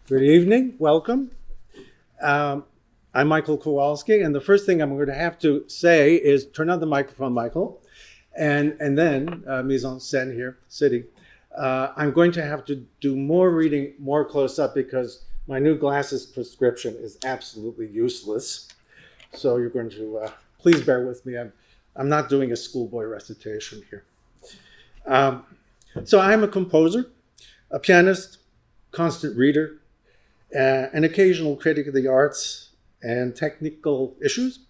Good evening, welcome. I'm Michael Kowalski, and the first thing I'm going to have to say is turn on the microphone, Michael, and then mise en scène here, sitting. I'm going to have to do more reading, more close up, because my new glasses prescription is absolutely useless. So you're going to please bear with me. I'm not doing a schoolboy recitation here. So I'm a composer, a pianist, constant reader, an occasional critic of the arts and technical issues.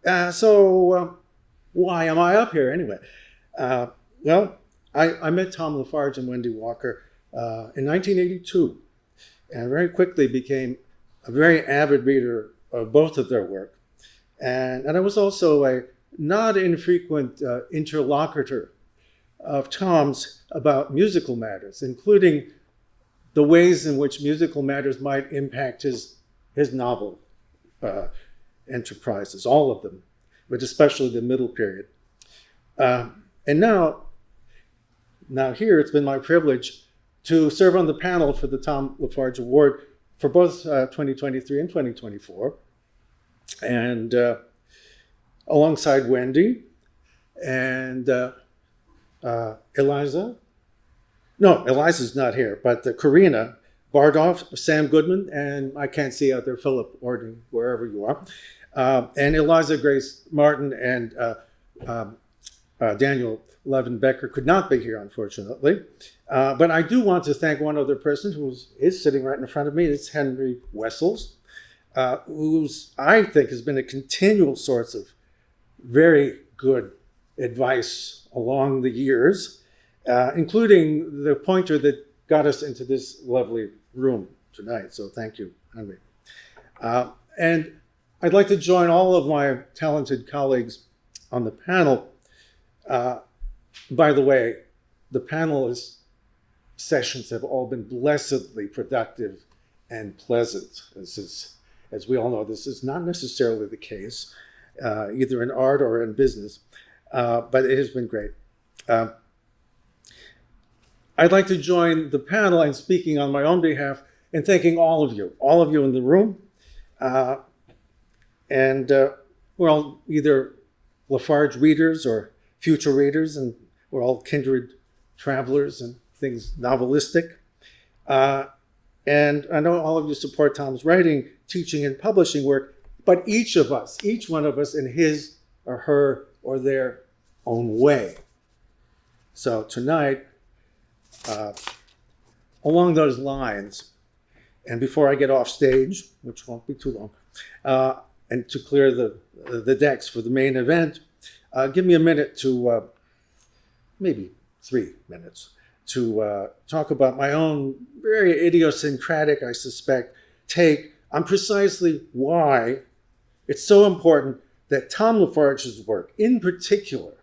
So why am I up here anyway? Well, I met Tom LaFarge and Wendy Walker in 1982 and very quickly became a very avid reader of both of their work. And I was also a not infrequent interlocutor of Tom's about musical matters, including the ways in which musical matters might impact his novel enterprises, all of them, but especially the middle period. And now here it's been my privilege to serve on the panel for the Tom LaFarge Award for both 2023 and 2024. And alongside Wendy and Eliza. No, Eliza's not here, but Karina Bardoff, Sam Goodman, and I can't see out there, Philip Orden, wherever you are, and Eliza Grace Martin and Daniel Levin Becker could not be here, unfortunately. But I do want to thank one other person who is sitting right in front of me. It's Henry Wessels, who's, I think, has been a continual source of very good advice along the years, including the pointer that got us into this lovely room tonight. So thank you, Henry. And I'd like to join all of my talented colleagues on the panel. By the way, the panelist sessions have all been blessedly productive and pleasant. As we all know, this is not necessarily the case, either in art or in business, but it has been great. I'd like to join the panel in speaking on my own behalf and thanking all of you in the room. And we're all either LaFarge readers or future readers, and we're all kindred travelers and things novelistic. And I know all of you support Tom's writing, teaching, and publishing work, but each one of us in his or her or their own way. So tonight, along those lines, and before I get off stage, which won't be too long, and to clear the decks for the main event, give me a minute to, maybe 3 minutes, to talk about my own very idiosyncratic, I suspect, take on precisely why it's so important that Tom LaFarge's work, in particular,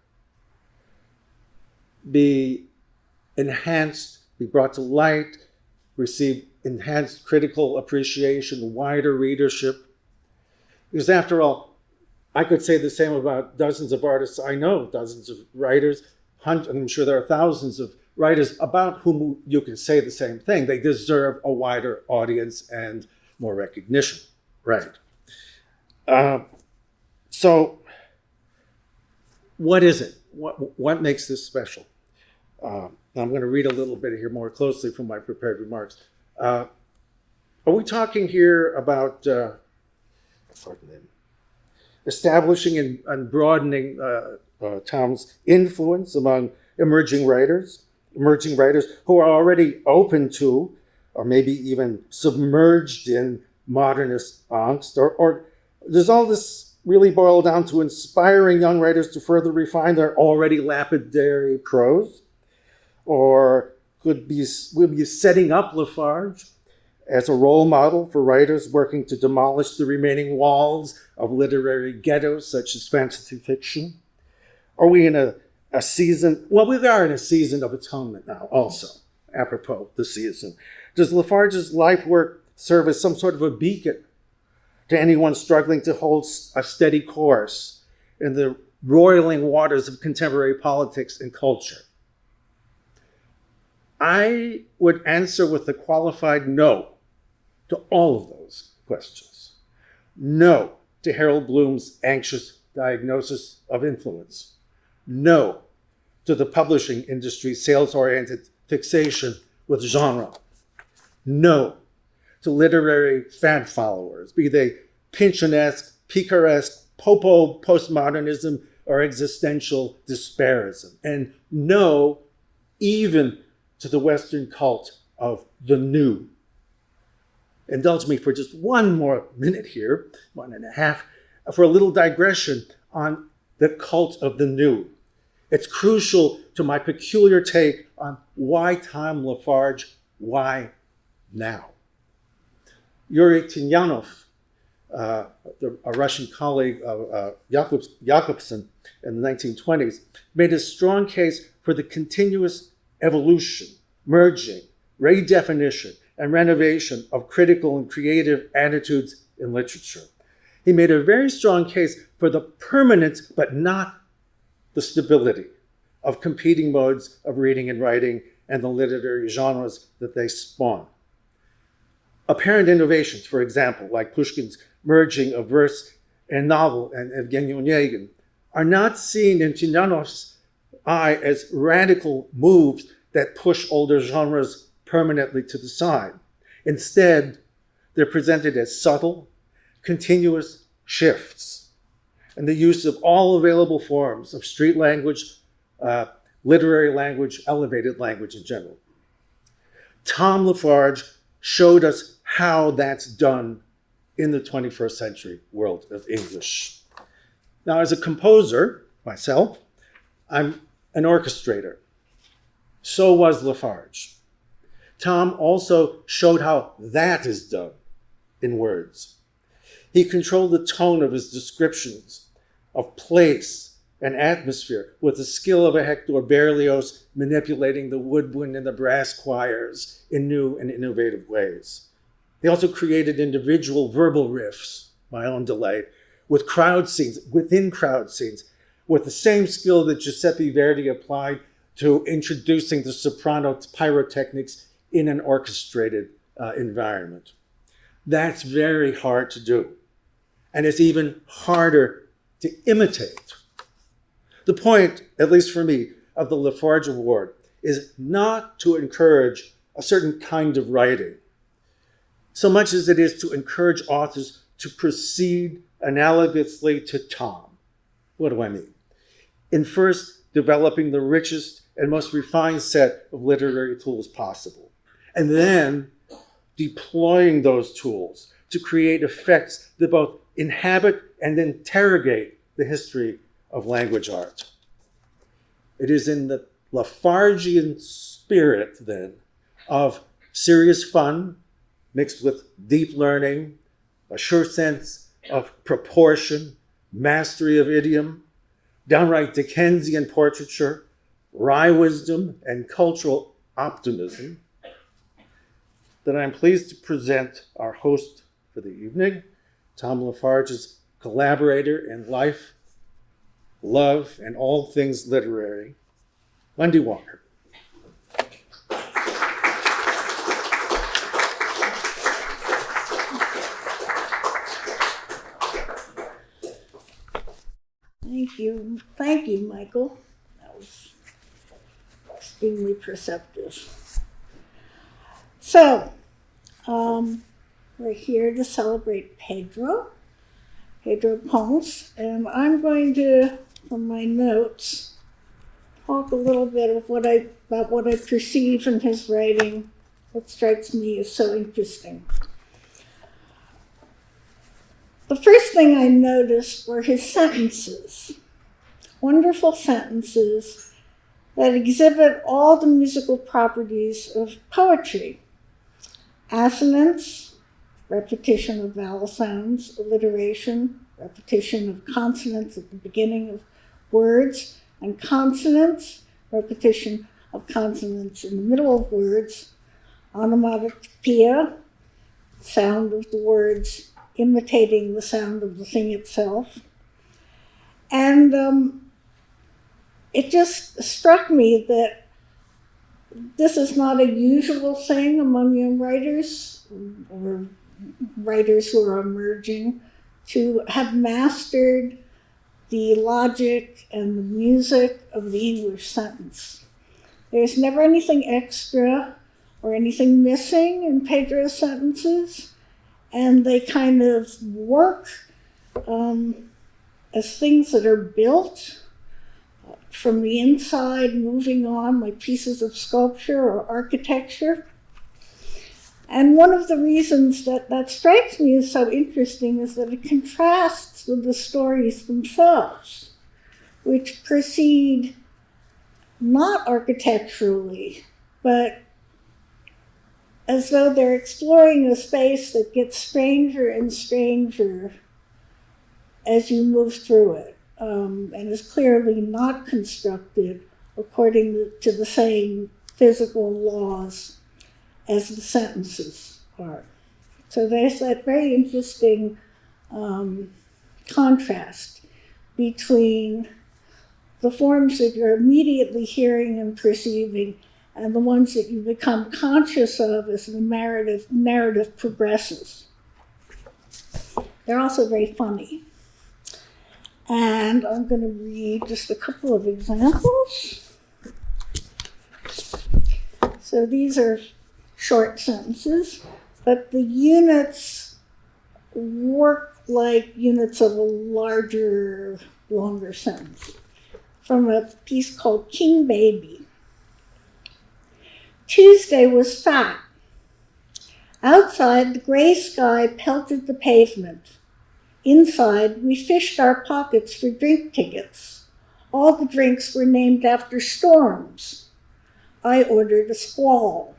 be enhanced, be brought to light, receive enhanced critical appreciation, wider readership. Because after all, I could say the same about dozens of artists I know, dozens of writers, I'm sure there are thousands of writers about whom you can say the same thing. They deserve a wider audience and more recognition, right? So what is it? What makes this special? I'm going to read a little bit here more closely from my prepared remarks. Are we talking here about establishing and broadening Tom's influence among emerging writers who are already open to, or maybe even submerged in modernist angst, or does all this really boil down to inspiring young writers to further refine their already lapidary prose? Or we'll be setting up LaFarge as a role model for writers working to demolish the remaining walls of literary ghettos such as fantasy fiction? Are we in a season? Well, we are in a season of atonement now also, apropos the season. Does LaFarge's life work serve as some sort of a beacon to anyone struggling to hold a steady course in the roiling waters of contemporary politics and culture? I would answer with a qualified no. to all of those questions. No to Harold Bloom's anxious diagnosis of influence. No to the publishing industry's sales-oriented fixation with genre. No to literary fan followers, be they Pynchonesque, picaresque, popo postmodernism, or existential despairism. And no even to the Western cult of the new. Indulge me for just one more minute here, 1.5, for a little digression on the cult of the new. It's crucial to my peculiar take on why Tom Lafarge, why now? Yuri Tinyanov, a Russian colleague of Jakobson in the 1920s, made a strong case for the continuous evolution, merging, redefinition, and renovation of critical and creative attitudes in literature. He made a very strong case for the permanence, but not the stability, of competing modes of reading and writing and the literary genres that they spawn. Apparent innovations, for example, like Pushkin's merging of verse and novel and Evgeny Onegin, are not seen in Tinyanov's eye as radical moves that push older genres permanently to the side. Instead, they're presented as subtle, continuous shifts, and the use of all available forms of street language, literary language, elevated language in general. Tom Lafarge showed us how that's done in the 21st century world of English. Now, as a composer, myself, I'm an orchestrator. So was Lafarge. Tom also showed how that is done in words. He controlled the tone of his descriptions of place and atmosphere with the skill of a Hector Berlioz manipulating the woodwind and the brass choirs in new and innovative ways. He also created individual verbal riffs, my own delight, with crowd scenes, within crowd scenes, with the same skill that Giuseppe Verdi applied to introducing the soprano pyrotechnics in an orchestrated environment. That's very hard to do, and it's even harder to imitate. The point, at least for me, of the Lafarge Award is not to encourage a certain kind of writing, so much as it is to encourage authors to proceed analogously to Tom. What do I mean? In first developing the richest and most refined set of literary tools possible, and then deploying those tools to create effects that both inhabit and interrogate the history of language art. It is in the Lafargian spirit, then, of serious fun mixed with deep learning, a sure sense of proportion, mastery of idiom, downright Dickensian portraiture, wry wisdom, and cultural optimism, that I'm pleased to present our host for the evening, Tom Lafarge's collaborator in life, love, and all things literary, Wendy Walker. Thank you, Michael. That was extremely perceptive. So, we're here to celebrate Pedro Ponce, and I'm going to, from my notes, talk a little bit about what I perceive in his writing, what strikes me as so interesting. The first thing I noticed were his sentences, wonderful sentences that exhibit all the musical properties of poetry. Assonance, repetition of vowel sounds, alliteration, repetition of consonants at the beginning of words, and consonants, repetition of consonants in the middle of words, onomatopoeia, sound of the words imitating the sound of the thing itself. And it just struck me that this is not a usual thing among young writers. or writers who are emerging to have mastered the logic and the music of the English sentence. There's never anything extra or anything missing in Pedro's sentences, and they kind of work as things that are built from the inside, moving on like pieces of sculpture or architecture. And one of the reasons that strikes me as so interesting is that it contrasts with the stories themselves, which proceed not architecturally, but as though they're exploring a space that gets stranger and stranger as you move through it, and is clearly not constructed according to the same physical laws as the sentences are. So there's that very interesting contrast between the forms that you're immediately hearing and perceiving and the ones that you become conscious of as the narrative progresses. They're also very funny. And I'm going to read just a couple of examples. So these are short sentences, but the units work like units of a larger, longer sentence. From a piece called King Baby. Tuesday was fat. Outside, the gray sky pelted the pavement. Inside, we fished our pockets for drink tickets. All the drinks were named after storms. I ordered a squall.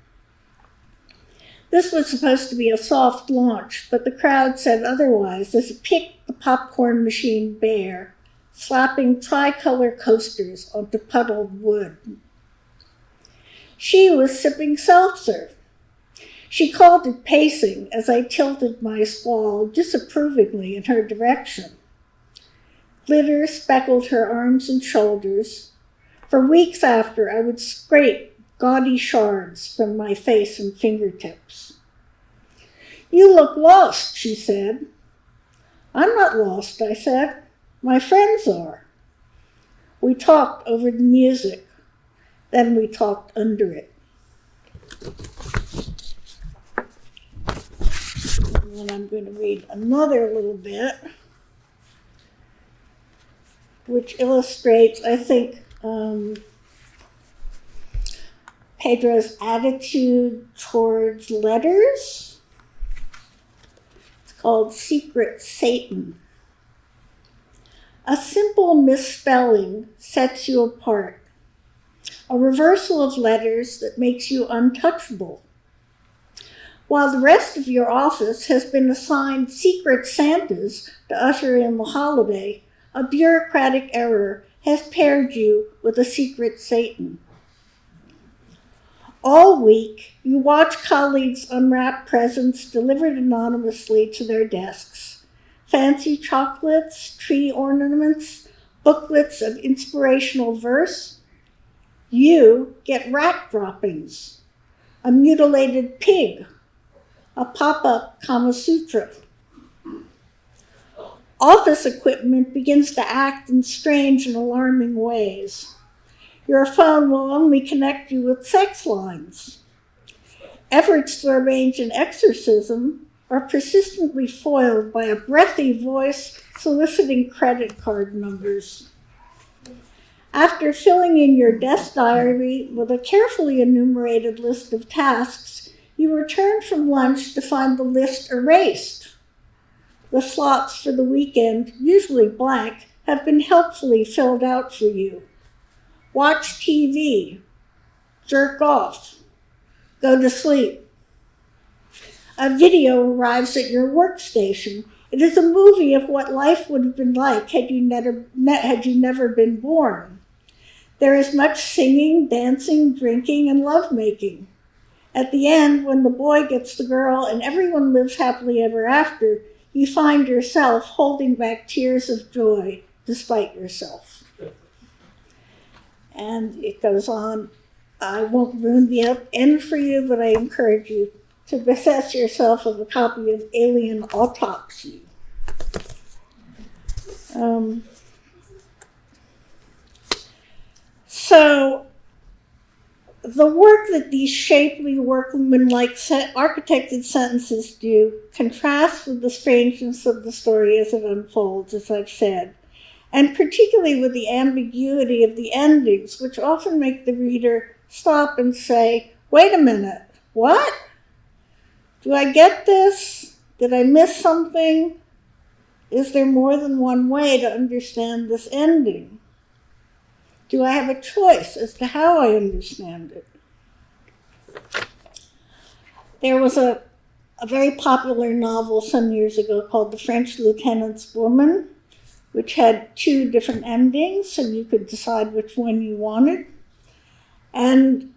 This was supposed to be a soft launch, but the crowd said otherwise as it kicked the popcorn machine bare, slapping tricolor coasters onto puddled wood. She was sipping seltzer. She called it pacing as I tilted my squall disapprovingly in her direction. Glitter speckled her arms and shoulders. For weeks after, I would scrape gaudy shards from my face and fingertips. You look lost, she said. I'm not lost, I said. My friends are. We talked over the music. Then we talked under it. And then I'm going to read another little bit, which illustrates, I think, Pedro's attitude towards letters. It's called Secret Satan. A simple misspelling sets you apart. A reversal of letters that makes you untouchable. While the rest of your office has been assigned secret Santas to usher in the holiday, a bureaucratic error has paired you with a secret Satan. All week, you watch colleagues unwrap presents delivered anonymously to their desks. Fancy chocolates, tree ornaments, booklets of inspirational verse. You get rat droppings, a mutilated pig, a pop-up Kama Sutra. Office equipment begins to act in strange and alarming ways. Your phone will only connect you with sex lines. Efforts to arrange an exorcism are persistently foiled by a breathy voice soliciting credit card numbers. After filling in your desk diary with a carefully enumerated list of tasks, you return from lunch to find the list erased. The slots for the weekend, usually blank, have been helpfully filled out for you. Watch TV, jerk off, go to sleep. A video arrives at your workstation. It is a movie of what life would have been like had you never been born. There is much singing, dancing, drinking, and lovemaking. At the end, when the boy gets the girl and everyone lives happily ever after, you find yourself holding back tears of joy despite yourself. And it goes on. I won't ruin the end for you, but I encourage you to possess yourself of a copy of Alien Autopsy. So the work that these shapely, workmanlike architected sentences do contrasts with the strangeness of the story as it unfolds, as I've said, and particularly with the ambiguity of the endings, which often make the reader stop and say, wait a minute, what? Do I get this? Did I miss something? Is there more than one way to understand this ending? Do I have a choice as to how I understand it? There was a very popular novel some years ago called The French Lieutenant's Woman, which had 2 different endings, and you could decide which one you wanted. And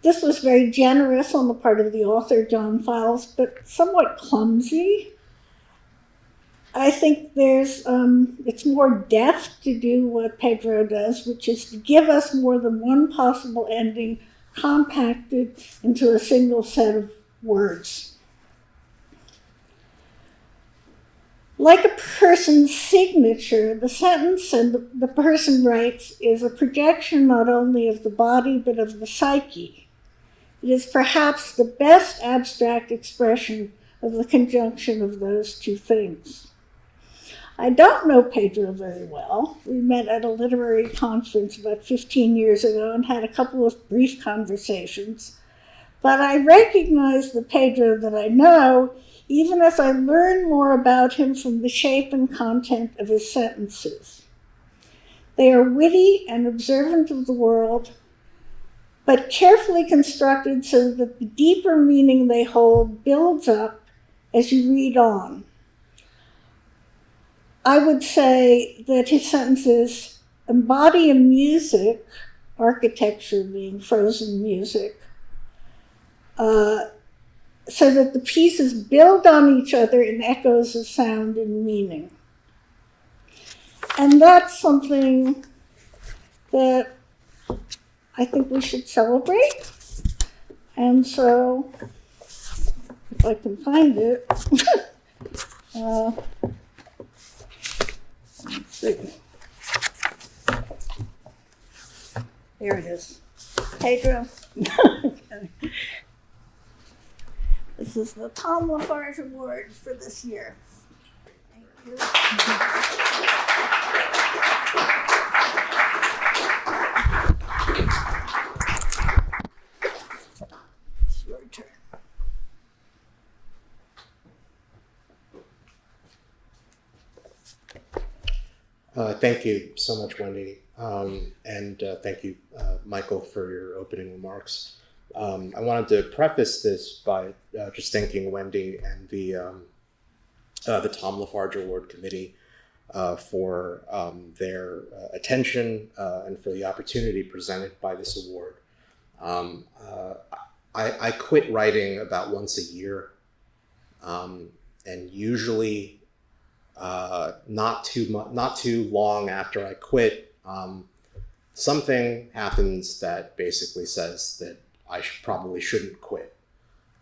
this was very generous on the part of the author, John Files, but somewhat clumsy. I think it's more deft to do what Pedro does, which is to give us more than one possible ending compacted into a single set of words. Like a person's signature, the sentence the person writes is a projection not only of the body but of the psyche. It is perhaps the best abstract expression of the conjunction of those 2 things. I don't know Pedro very well. We met at a literary conference about 15 years ago and had a couple of brief conversations. But I recognize the Pedro that I know, even as I learn more about him from the shape and content of his sentences. They are witty and observant of the world, but carefully constructed so that the deeper meaning they hold builds up as you read on. I would say that his sentences embody a music, architecture being frozen music, so that the pieces build on each other in echoes of sound and meaning. And that's something that I think we should celebrate. And so, if I can find it, let's see. There it is. Pedro. This is the Tom Lafarge Award for this year. Thank you. It's your turn. Thank you so much, Wendy. And thank you, Michael, for your opening remarks. I wanted to preface this by just thanking Wendy and the Tom Lafarge Award Committee for their attention and for the opportunity presented by this award. I quit writing about once a year, and usually not too long after I quit, something happens that basically says that I probably shouldn't quit.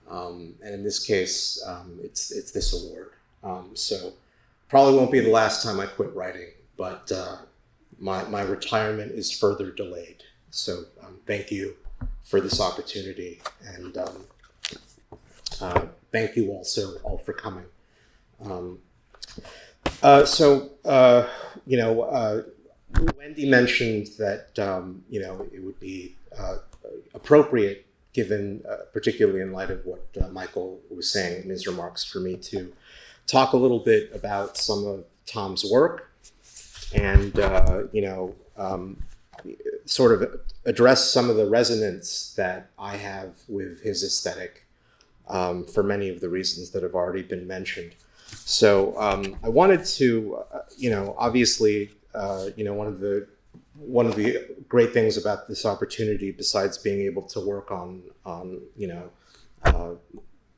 And in this case, it's this award. So probably won't be the last time I quit writing, but my retirement is further delayed. So thank you for this opportunity, and thank you also all for coming. Wendy mentioned that it would be appropriate, given particularly in light of what Michael was saying in his remarks, for me to talk a little bit about some of Tom's work and sort of address some of the resonance that I have with his aesthetic for many of the reasons that have already been mentioned. So I wanted to, obviously, one of the great things about this opportunity, besides being able to work on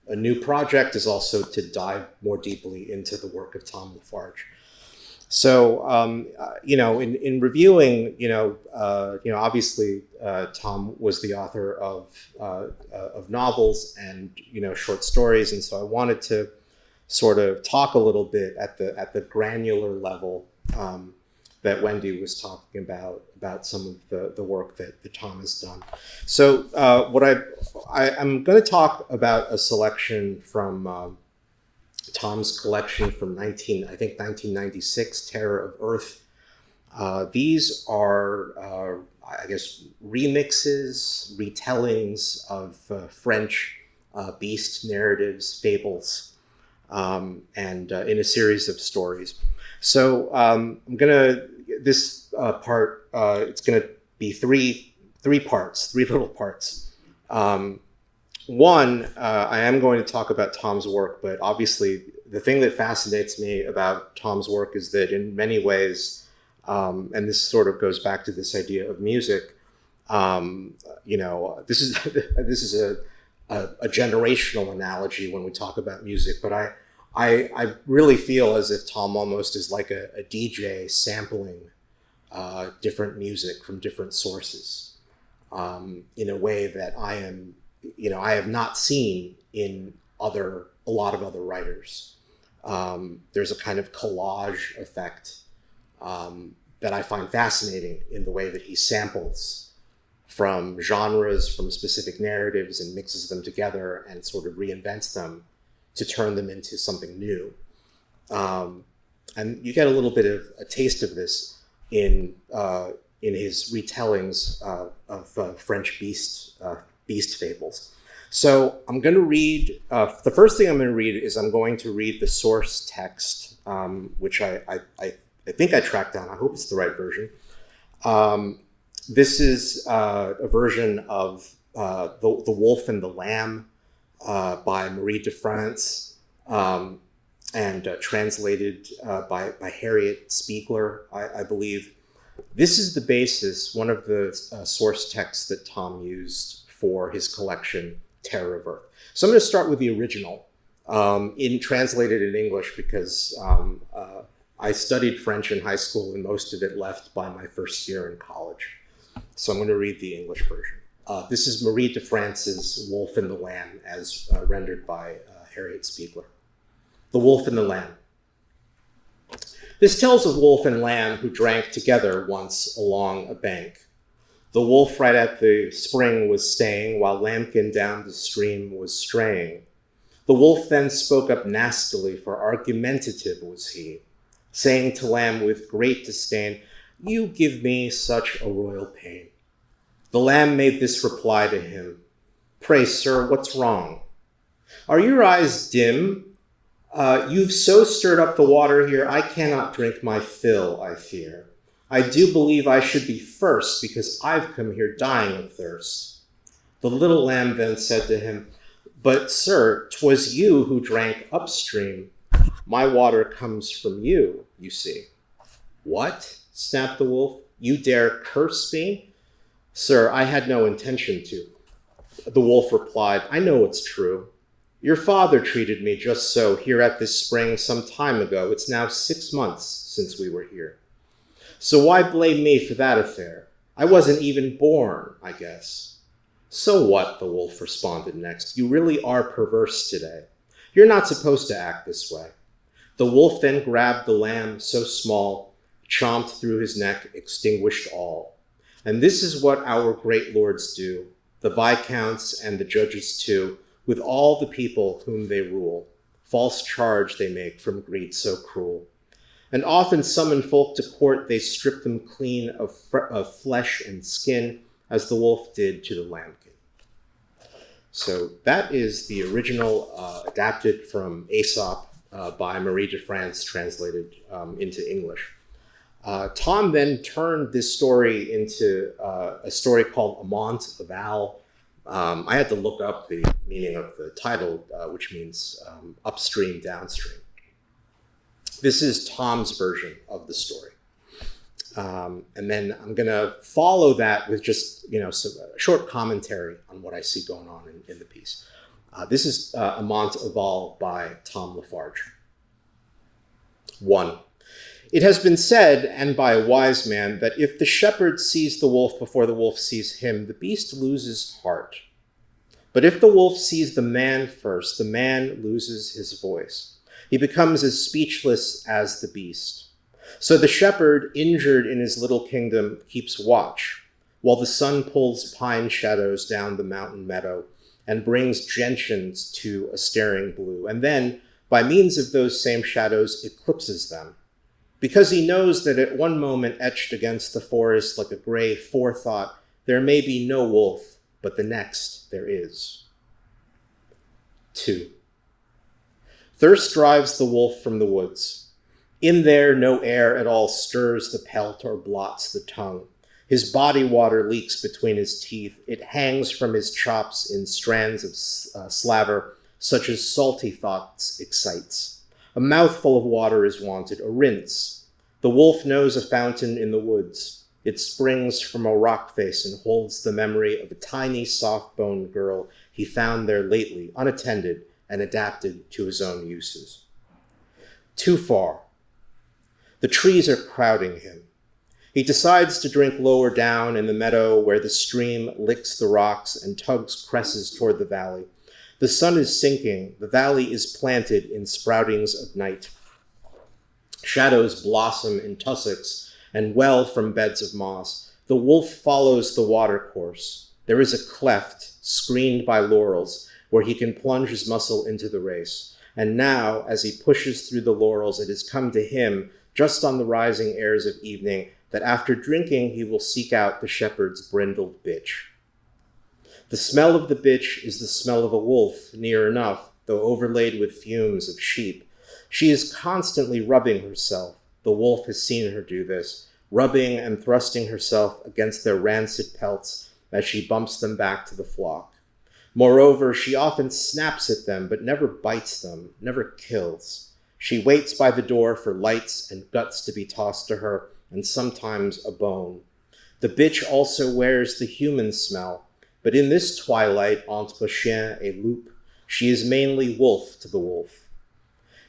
a new project, is also to dive more deeply into the work of Tom Lafarge. In reviewing, obviously Tom was the author of novels and short stories, and so I wanted to sort of talk a little bit at the granular level that Wendy was talking about some of the work that Tom has done. So I'm going to talk about a selection from Tom's collection from 1996, Terror of Earth. These are, I guess, remixes, retellings of French beast narratives, fables, and in a series of stories. So this part, it's gonna be three little parts. One, I am going to talk about Tom's work, but obviously the thing that fascinates me about Tom's work is that in many ways, and this sort of goes back to this idea of music, this is a generational analogy when we talk about music, but I really feel as if Tom almost is like a DJ sampling different music from different sources in a way that I have not seen in a lot of other writers. There's a kind of collage effect that I find fascinating in the way that he samples from genres, from specific narratives, and mixes them together and sort of reinvents them to turn them into something new. And you get a little bit of a taste of this in his retellings of French beast fables. So I'm going to read, the first thing I'm going to read is I'm going to read the source text, which I think I tracked down. I hope it's the right version. This is a version of The Wolf and the Lamb by Marie de France, and translated by Harriet Spiegler, I believe. This is the basis, one of the source texts that Tom used for his collection, Terror of Earth. So I'm going to start with the original, translated in English because I studied French in high school and most of it left by my first year in college. So I'm going to read the English version. This is Marie de France's Wolf and the Lamb as rendered by Harriet Spiegler. The Wolf and the Lamb. This tells of wolf and lamb who drank together once along a bank. The wolf right at the spring was staying, while lambkin down the stream was straying. The wolf then spoke up nastily, for argumentative was he, saying to lamb with great disdain, "You give me such a royal pain." The lamb made this reply to him, "Pray, sir, what's wrong? Are your eyes dim? You've so stirred up the water here, I cannot drink my fill, I fear. I do believe I should be first, because I've come here dying of thirst." The little lamb then said to him, "But, sir, 'twas you who drank upstream. My water comes from you, you see." "What?" snapped the wolf. "You dare curse me?" "Sir, I had no intention to." The wolf replied, "I know it's true. Your father treated me just so here at this spring some time ago. It's now 6 months since we were here. So why blame me for that affair? I wasn't even born, I guess." "So what?" the wolf responded next. "You really are perverse today. You're not supposed to act this way." The wolf then grabbed the lamb so small, chomped through his neck, extinguished all. And this is what our great lords do, the viscounts and the judges too, with all the people whom they rule. False charge they make from greed so cruel. And often summon folk to court, they strip them clean of flesh and skin, as the wolf did to the lambkin. So that is the original, adapted from Aesop by Marie de France, translated into English. Tom then turned this story into a story called Amont Aval. I had to look up the meaning of the title, which means upstream, downstream. This is Tom's version of the story. And then I'm going to follow that with just, some short commentary on what I see going on in the piece. This is Amont Aval by Tom Lafarge. 1. It has been said, and by a wise man, that if the shepherd sees the wolf before the wolf sees him, the beast loses heart. But if the wolf sees the man first, the man loses his voice. He becomes as speechless as the beast. So the shepherd, injured in his little kingdom, keeps watch, while the sun pulls pine shadows down the mountain meadow and brings gentians to a staring blue, and then, by means of those same shadows, eclipses them. Because he knows that at one moment etched against the forest like a gray forethought, there may be no wolf, but the next there is. 2. Thirst drives the wolf from the woods. In there, no air at all stirs the pelt or blots the tongue. His body water leaks between his teeth. It hangs from his chops in strands of slaver, such as salty thoughts excites. A mouthful of water is wanted, a rinse. The wolf knows a fountain in the woods. It springs from a rock face and holds the memory of a tiny, soft-boned girl he found there lately, unattended and adapted to his own uses. Too far. The trees are crowding him. He decides to drink lower down in the meadow where the stream licks the rocks and tugs cresses toward the valley. The sun is sinking. The valley is planted in sproutings of night. Shadows blossom in tussocks and well from beds of moss. The wolf follows the water course. There is a cleft, screened by laurels, where he can plunge his muscle into the race. And now, as he pushes through the laurels, it has come to him, just on the rising airs of evening, that after drinking he will seek out the shepherd's brindled bitch. The smell of the bitch is the smell of a wolf, near enough, though overlaid with fumes of sheep. She is constantly rubbing herself. The wolf has seen her do this, rubbing and thrusting herself against their rancid pelts as she bumps them back to the flock. Moreover, she often snaps at them, but never bites them, never kills. She waits by the door for lights and guts to be tossed to her, and sometimes a bone. The bitch also wears the human smell, but in this twilight, entre chien et loup, she is mainly wolf to the wolf.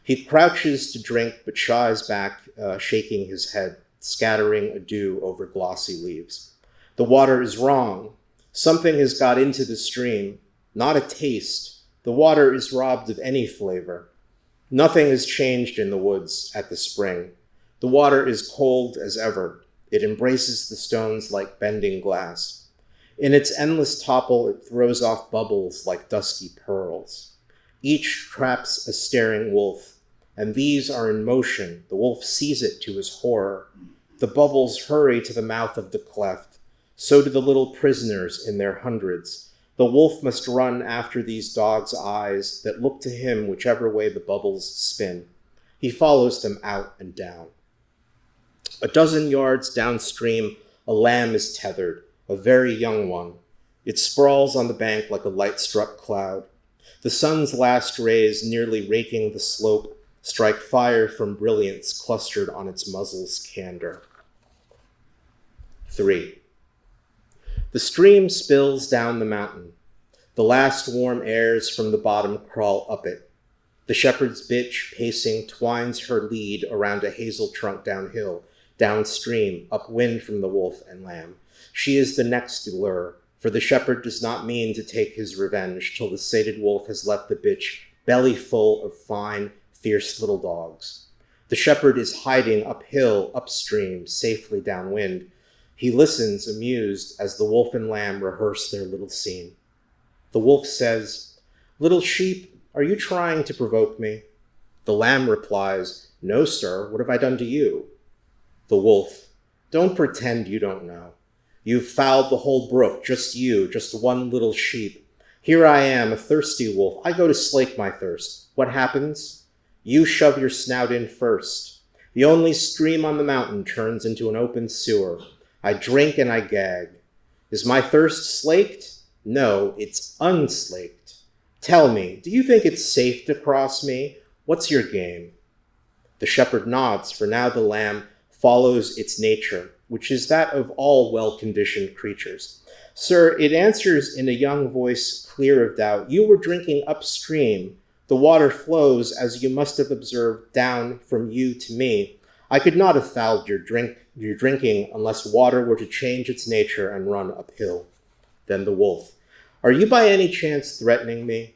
He crouches to drink, but shies back, shaking his head, scattering a dew over glossy leaves. The water is wrong. Something has got into the stream. Not a taste. The water is robbed of any flavor. Nothing has changed in the woods at the spring. The water is cold as ever. It embraces the stones like bending glass. In its endless topple, it throws off bubbles like dusky pearls. Each traps a staring wolf, and these are in motion. The wolf sees it to his horror. The bubbles hurry to the mouth of the cleft. So do the little prisoners in their hundreds. The wolf must run after these dogs' eyes that look to him whichever way the bubbles spin. He follows them out and down. A dozen yards downstream, a lamb is tethered, a very young one. It sprawls on the bank like a light-struck cloud. The sun's last rays, nearly raking the slope, strike fire from brilliance clustered on its muzzle's candor. 3. The stream spills down the mountain. The last warm airs from the bottom crawl up it. The shepherd's bitch, pacing, twines her lead around a hazel trunk downhill, downstream, upwind from the wolf and lamb. She is the next lure, for the shepherd does not mean to take his revenge till the sated wolf has left the bitch belly full of fine, fierce little dogs. The shepherd is hiding uphill, upstream, safely downwind. He listens, amused, as the wolf and lamb rehearse their little scene. The wolf says, "Little sheep, are you trying to provoke me?" The lamb replies, "No, sir, what have I done to you?" The wolf, "Don't pretend you don't know. You've fouled the whole brook, just you, just one little sheep. Here I am, a thirsty wolf. I go to slake my thirst. What happens? You shove your snout in first. The only stream on the mountain turns into an open sewer. I drink and I gag. Is my thirst slaked? No, it's unslaked. Tell me, do you think it's safe to cross me? What's your game?" The shepherd nods, for now the lamb follows its nature, which is that of all well-conditioned creatures. "Sir," it answers in a young voice clear of doubt, "you were drinking upstream. The water flows, as you must have observed, down from you to me. I could not have fouled your drinking unless water were to change its nature and run uphill. Then the wolf, are you by any chance threatening me?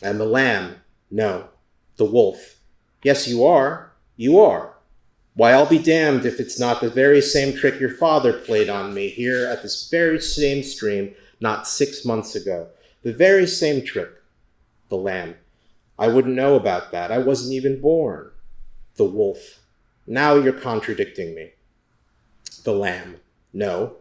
And the lamb, no. The wolf, yes, you are. You are. Why, I'll be damned if it's not the very same trick your father played on me here at this very same stream not 6 months ago. The very same trick. The lamb, I wouldn't know about that. I wasn't even born. The wolf, now you're contradicting me. The lamb, no.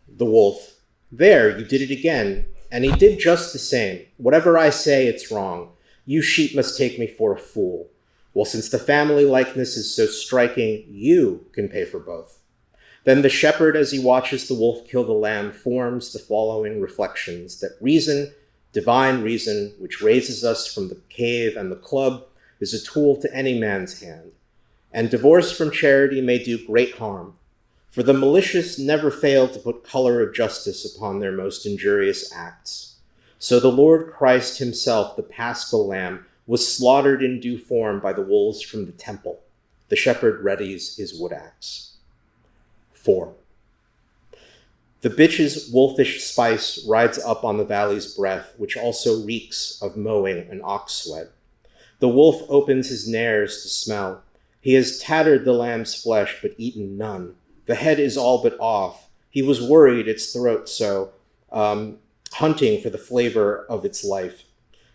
The wolf, there, you did it again. And he did just the same. Whatever I say, it's wrong. You sheep must take me for a fool. Well, since the family likeness is so striking, you can pay for both. Then the shepherd, as he watches the wolf kill the lamb, forms the following reflections, that reason, divine reason, which raises us from the cave and the club, is a tool to any man's hand. And divorce from charity may do great harm, for the malicious never fail to put color of justice upon their most injurious acts. So the Lord Christ himself, the Paschal Lamb, was slaughtered in due form by the wolves from the temple. The shepherd readies his wood axe. 4. The bitch's wolfish spice rides up on the valley's breath, which also reeks of mowing and ox sweat. The wolf opens his nares to smell. He has tattered the lamb's flesh, but eaten none. The head is all but off. He was worried its throat so, hunting for the flavor of its life.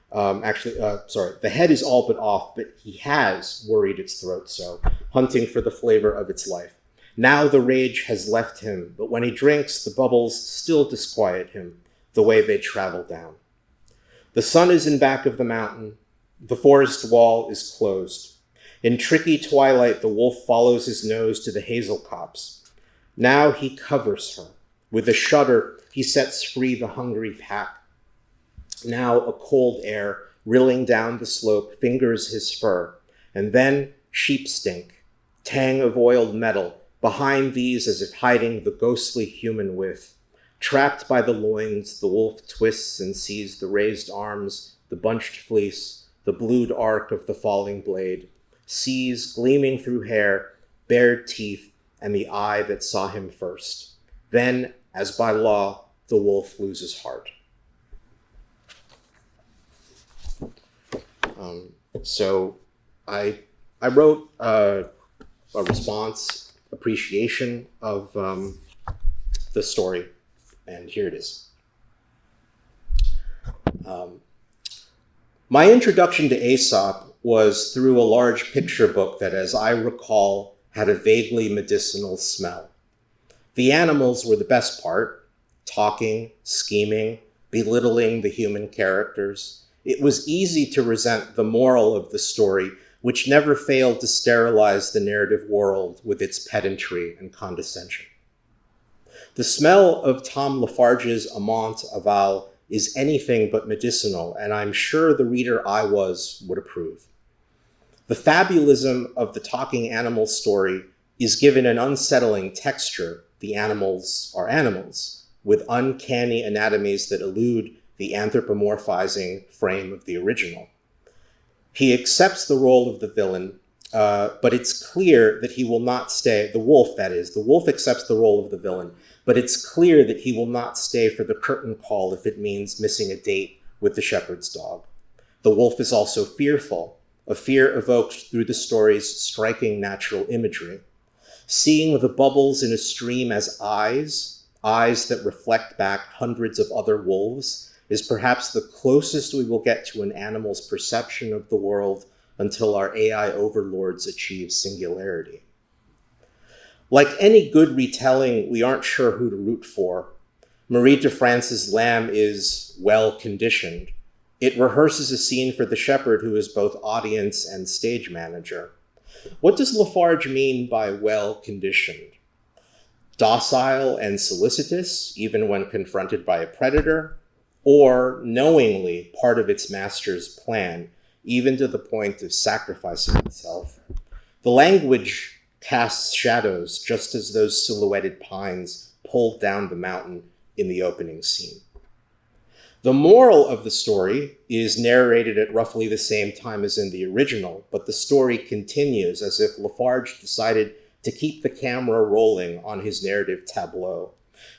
The head is all but off, but he has worried its throat so, hunting for the flavor of its life. Now the rage has left him, but when he drinks, the bubbles still disquiet him, the way they travel down. The sun is in back of the mountain. The forest wall is closed. In tricky twilight, the wolf follows his nose to the hazel copse. Now he covers her. With a shudder, he sets free the hungry pack. Now a cold air, rilling down the slope, fingers his fur. And then sheep stink, tang of oiled metal, behind these as if hiding the ghostly human with. Trapped by the loins, the wolf twists and sees the raised arms, the bunched fleece, the blued arc of the falling blade, sees, gleaming through hair, bared teeth, and the eye that saw him first. Then, as by law, the wolf loses heart. So I wrote a response, appreciation of the story, and here it is. My introduction to Aesop was through a large picture book that, as I recall, had a vaguely medicinal smell. The animals were the best part, talking, scheming, belittling the human characters. It was easy to resent the moral of the story, which never failed to sterilize the narrative world with its pedantry and condescension. The smell of Tom Lafarge's Amant Aval is anything but medicinal, and I'm sure the reader I was would approve. The fabulism of the talking animal story is given an unsettling texture. The animals are animals, with uncanny anatomies that elude the anthropomorphizing frame of the original. He accepts the role of the villain, but it's clear that he will not stay, the wolf that is, the wolf accepts the role of the villain, but it's clear that he will not stay for the curtain call if it means missing a date with the shepherd's dog. The wolf is also fearful, a fear evoked through the story's striking natural imagery. Seeing the bubbles in a stream as eyes that reflect back hundreds of other wolves, is perhaps the closest we will get to an animal's perception of the world until our AI overlords achieve singularity. Like any good retelling, we aren't sure who to root for. Marie de France's Lamb is well-conditioned. It rehearses a scene for the shepherd who is both audience and stage manager. What does Lafarge mean by well-conditioned? Docile and solicitous, even when confronted by a predator, or knowingly part of its master's plan, even to the point of sacrificing itself? The language casts shadows, just as those silhouetted pines pulled down the mountain in the opening scene. The moral of the story is narrated at roughly the same time as in the original, but the story continues as if Lafarge decided to keep the camera rolling on his narrative tableau.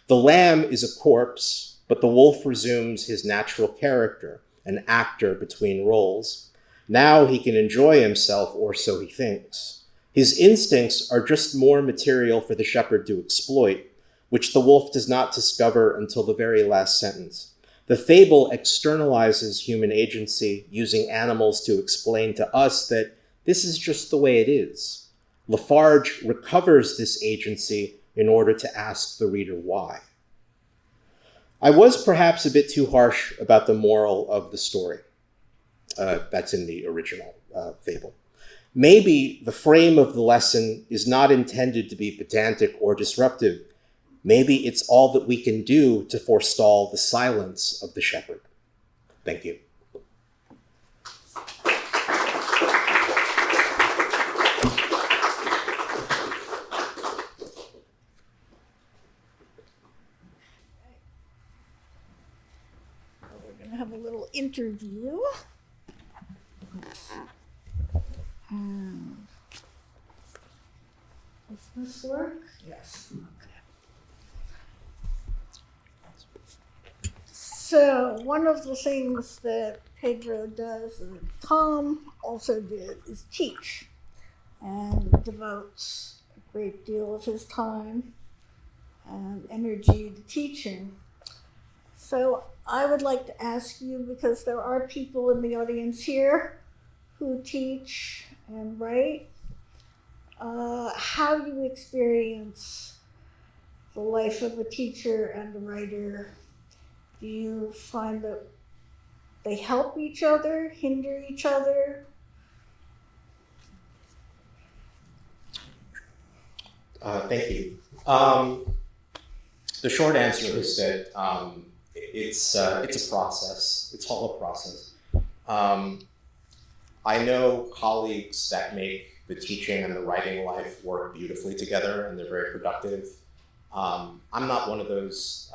The lamb is a corpse, but the wolf resumes his natural character, an actor between roles. Now he can enjoy himself, or so he thinks. His instincts are just more material for the shepherd to exploit, which the wolf does not discover until the very last sentence. The fable externalizes human agency, using animals to explain to us that this is just the way it is. Lafarge recovers this agency in order to ask the reader why. I was perhaps a bit too harsh about the moral of the story. That's in the original fable. Maybe the frame of the lesson is not intended to be pedantic or disruptive. Maybe it's all that we can do to forestall the silence of the shepherd. Thank you. We're going to have a little interview. Does this work? Yes. Okay. So one of the things that Pedro does, and Tom also did, is teach, and devotes a great deal of his time and energy to teaching. So I would like to ask you, because there are people in the audience here who teach and write, how do you experience the life of a teacher and a writer? Do you find that they help each other, hinder each other? Thank you. The short answer is that it's a process. It's all a process. I know colleagues that make the teaching and the writing life work beautifully together, and they're very productive. I'm not one of those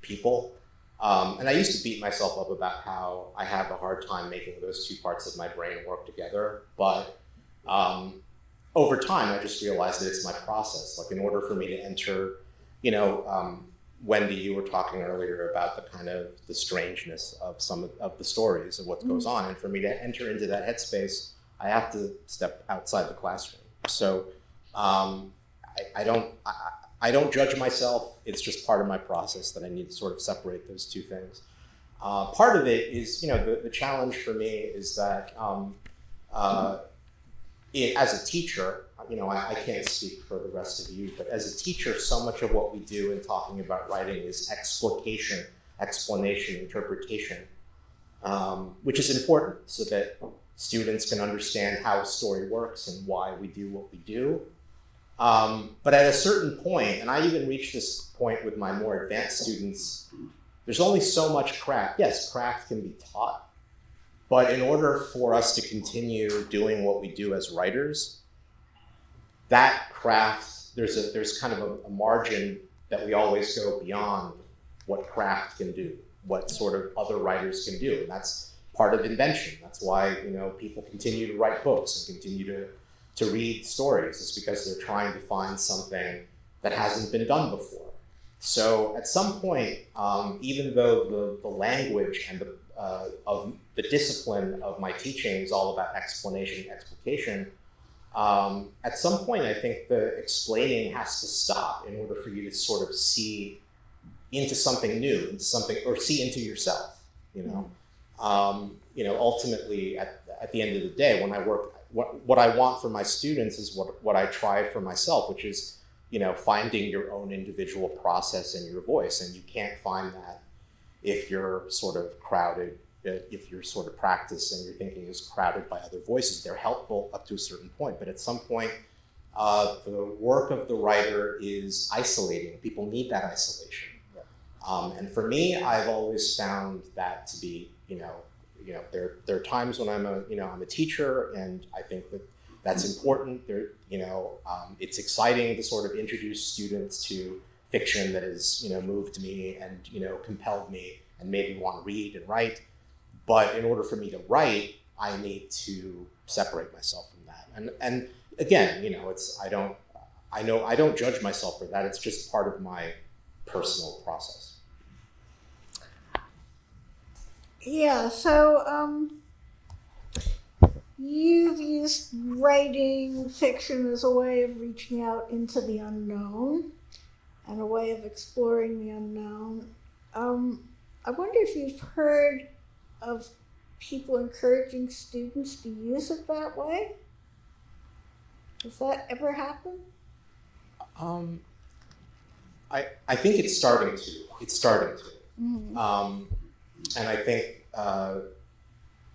people. And I used to beat myself up about how I have a hard time making those two parts of my brain work together. But over time, I just realized that it's my process. Like, in order for me to enter, Wendy, you were talking earlier about the kind of the strangeness of some of the stories of what goes on. And for me to enter into that headspace, I have to step outside the classroom. So I don't judge myself. It's just part of my process that I need to sort of separate those two things. Part of it is, the challenge for me is that as a teacher, I can't speak for the rest of you, but as a teacher, so much of what we do in talking about writing is explication, explanation, interpretation, which is important so that students can understand how a story works and why we do what we do. But at a certain point, and I even reach this point with my more advanced students, there's only so much craft. Yes, craft can be taught, but in order for us to continue doing what we do as writers, that craft, there's kind of a margin that we always go beyond what craft can do, what sort of other writers can do, and that's part of invention. That's why people continue to write books and continue to read stories. It's because they're trying to find something that hasn't been done before. So at some point, even though the language and of the discipline of my teaching is all about explanation, explication, at some point I think the explaining has to stop in order for you to sort of see into something new, into something, or see into yourself. Ultimately at the end of the day, when I work, what I want for my students is what I try for myself, which is, finding your own individual process and your voice. And you can't find that if you're sort of crowded, if your sort of practice and your thinking is crowded by other voices. They're helpful up to a certain point, but at some point, the work of the writer is isolating. People need that isolation. And for me, I've always found that to be, there are times when I'm a teacher, and I think that that's important. It's exciting to sort of introduce students to fiction that has, moved me and, compelled me and made me want to read and write. But in order for me to write, I need to separate myself from that. And again, you know, I don't judge myself for that. It's just part of my personal process. Yeah, so you've used writing fiction as a way of reaching out into the unknown and a way of exploring the unknown. I wonder if you've heard of people encouraging students to use it that way? Does that ever happen? I think it's starting to. Mm-hmm. And I think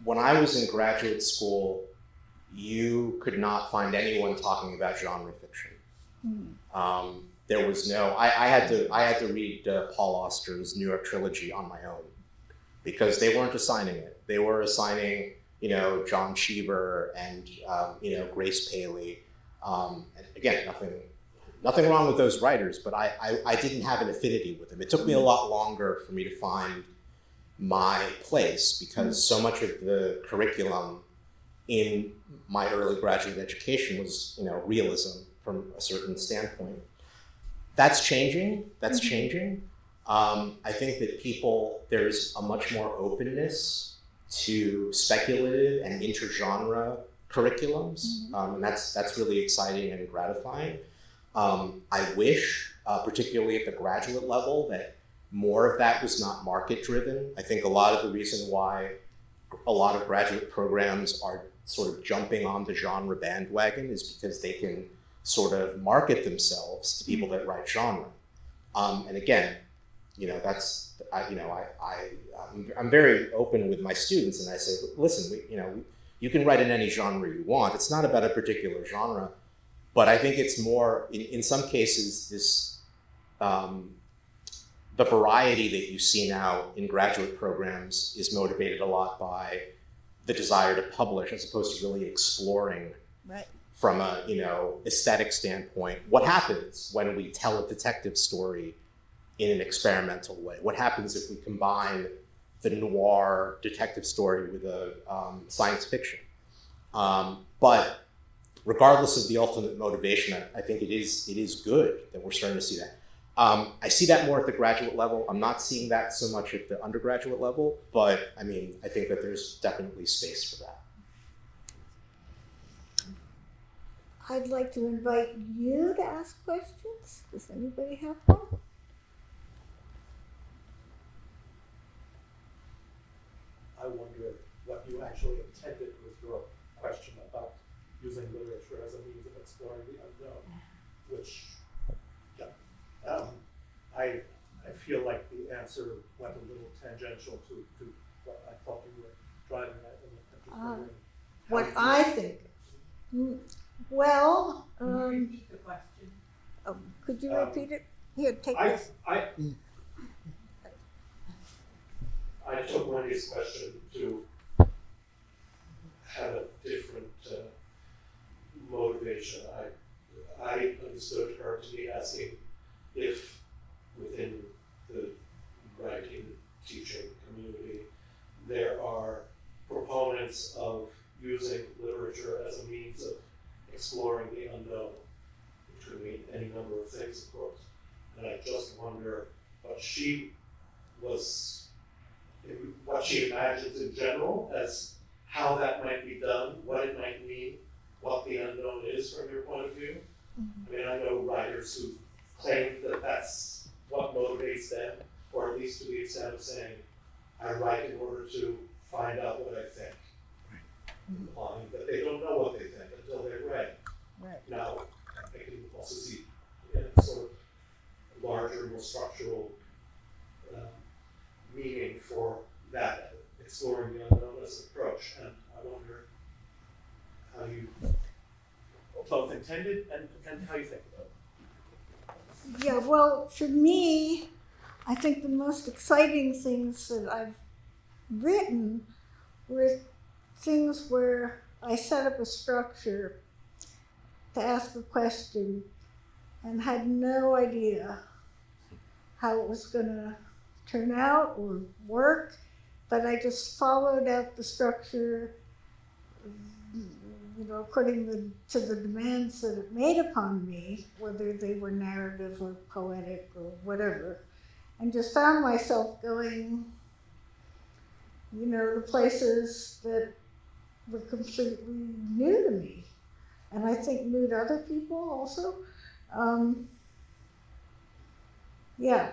when I was in graduate school, you could not find anyone talking about genre fiction. Mm-hmm. There was no. I had to read Paul Auster's New York trilogy on my own because they weren't assigning it. They were assigning, you know, John Cheever and you know, Grace Paley. And again, nothing wrong with those writers, but I didn't have an affinity with them. It took me a lot longer for me to find my place because so much of the curriculum in my early graduate education was, you know, realism from a certain standpoint. That's changing. I think that there's a much more openness to speculative and intergenre curriculums, and that's really exciting and gratifying. I wish, particularly at the graduate level, that more of that was not market driven. I think a lot of the reason why a lot of graduate programs are sort of jumping on the genre bandwagon is because they can sort of market themselves to people that write genre. And again, you know, I'm very open with my students, and I say, listen, you can write in any genre you want. It's not about a particular genre, but I think it's more, in some cases, this the variety that you see now in graduate programs is motivated a lot by the desire to publish, as opposed to really exploring from a, you know, aesthetic standpoint, what happens when we tell a detective story in an experimental way? What happens if we combine the noir detective story with a science fiction? But regardless of the ultimate motivation, I think it is good that we're starting to see that. I see that more at the graduate level. I'm not seeing that so much at the undergraduate level, but I mean, I think that there's definitely space for that. I'd like to invite you to ask questions. Does anybody have one? I wonder what you actually intended with your question about using literature as a means of exploring the unknown, which, yeah, I feel like the answer went a little tangential to what I thought you were driving at, and I'm just wondering What how I you think. Well, Can you repeat the question? could you repeat it? Here, take I this. took Wendy's question to have a different motivation. I understood her to be asking if within the writing teaching community there are proponents of using literature as a means of exploring the unknown, which could mean any number of things, of course. And I just wonder what she imagines in general as how that might be done, what it might mean, what the unknown is from your point of view. I mean, I know writers who claim that that's what motivates them, or at least to the extent of saying, I write in order to find out what I think. Implying that they don't know what they think until they're ready. Right. Now, I can also see a sort of larger, more structural meaning for that, exploring the unknown as an approach. And I wonder how you both intended and how you think about it. Yeah, well, for me, I think the most exciting things that I've written were things where I set up a structure to ask a question and had no idea how it was going to turn out or work, but I just followed out the structure, according to the demands that it made upon me, whether they were narrative or poetic or whatever, and just found myself going, to places that were completely new to me, and I think new to other people also. Yeah.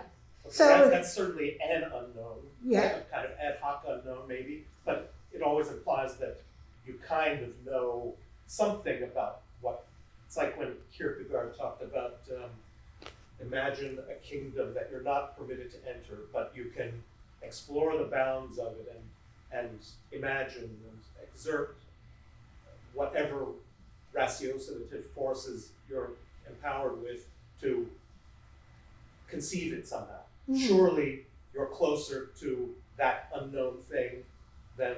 So that's certainly an unknown. Yeah. A kind of ad hoc unknown, maybe, but it always implies that you kind of know something about what. It's like when Kierkegaard talked about imagine a kingdom that you're not permitted to enter, but you can explore the bounds of it and imagine and exert whatever ratiocinative forces you're empowered with to conceive it somehow. Mm-hmm. Surely you're closer to that unknown thing than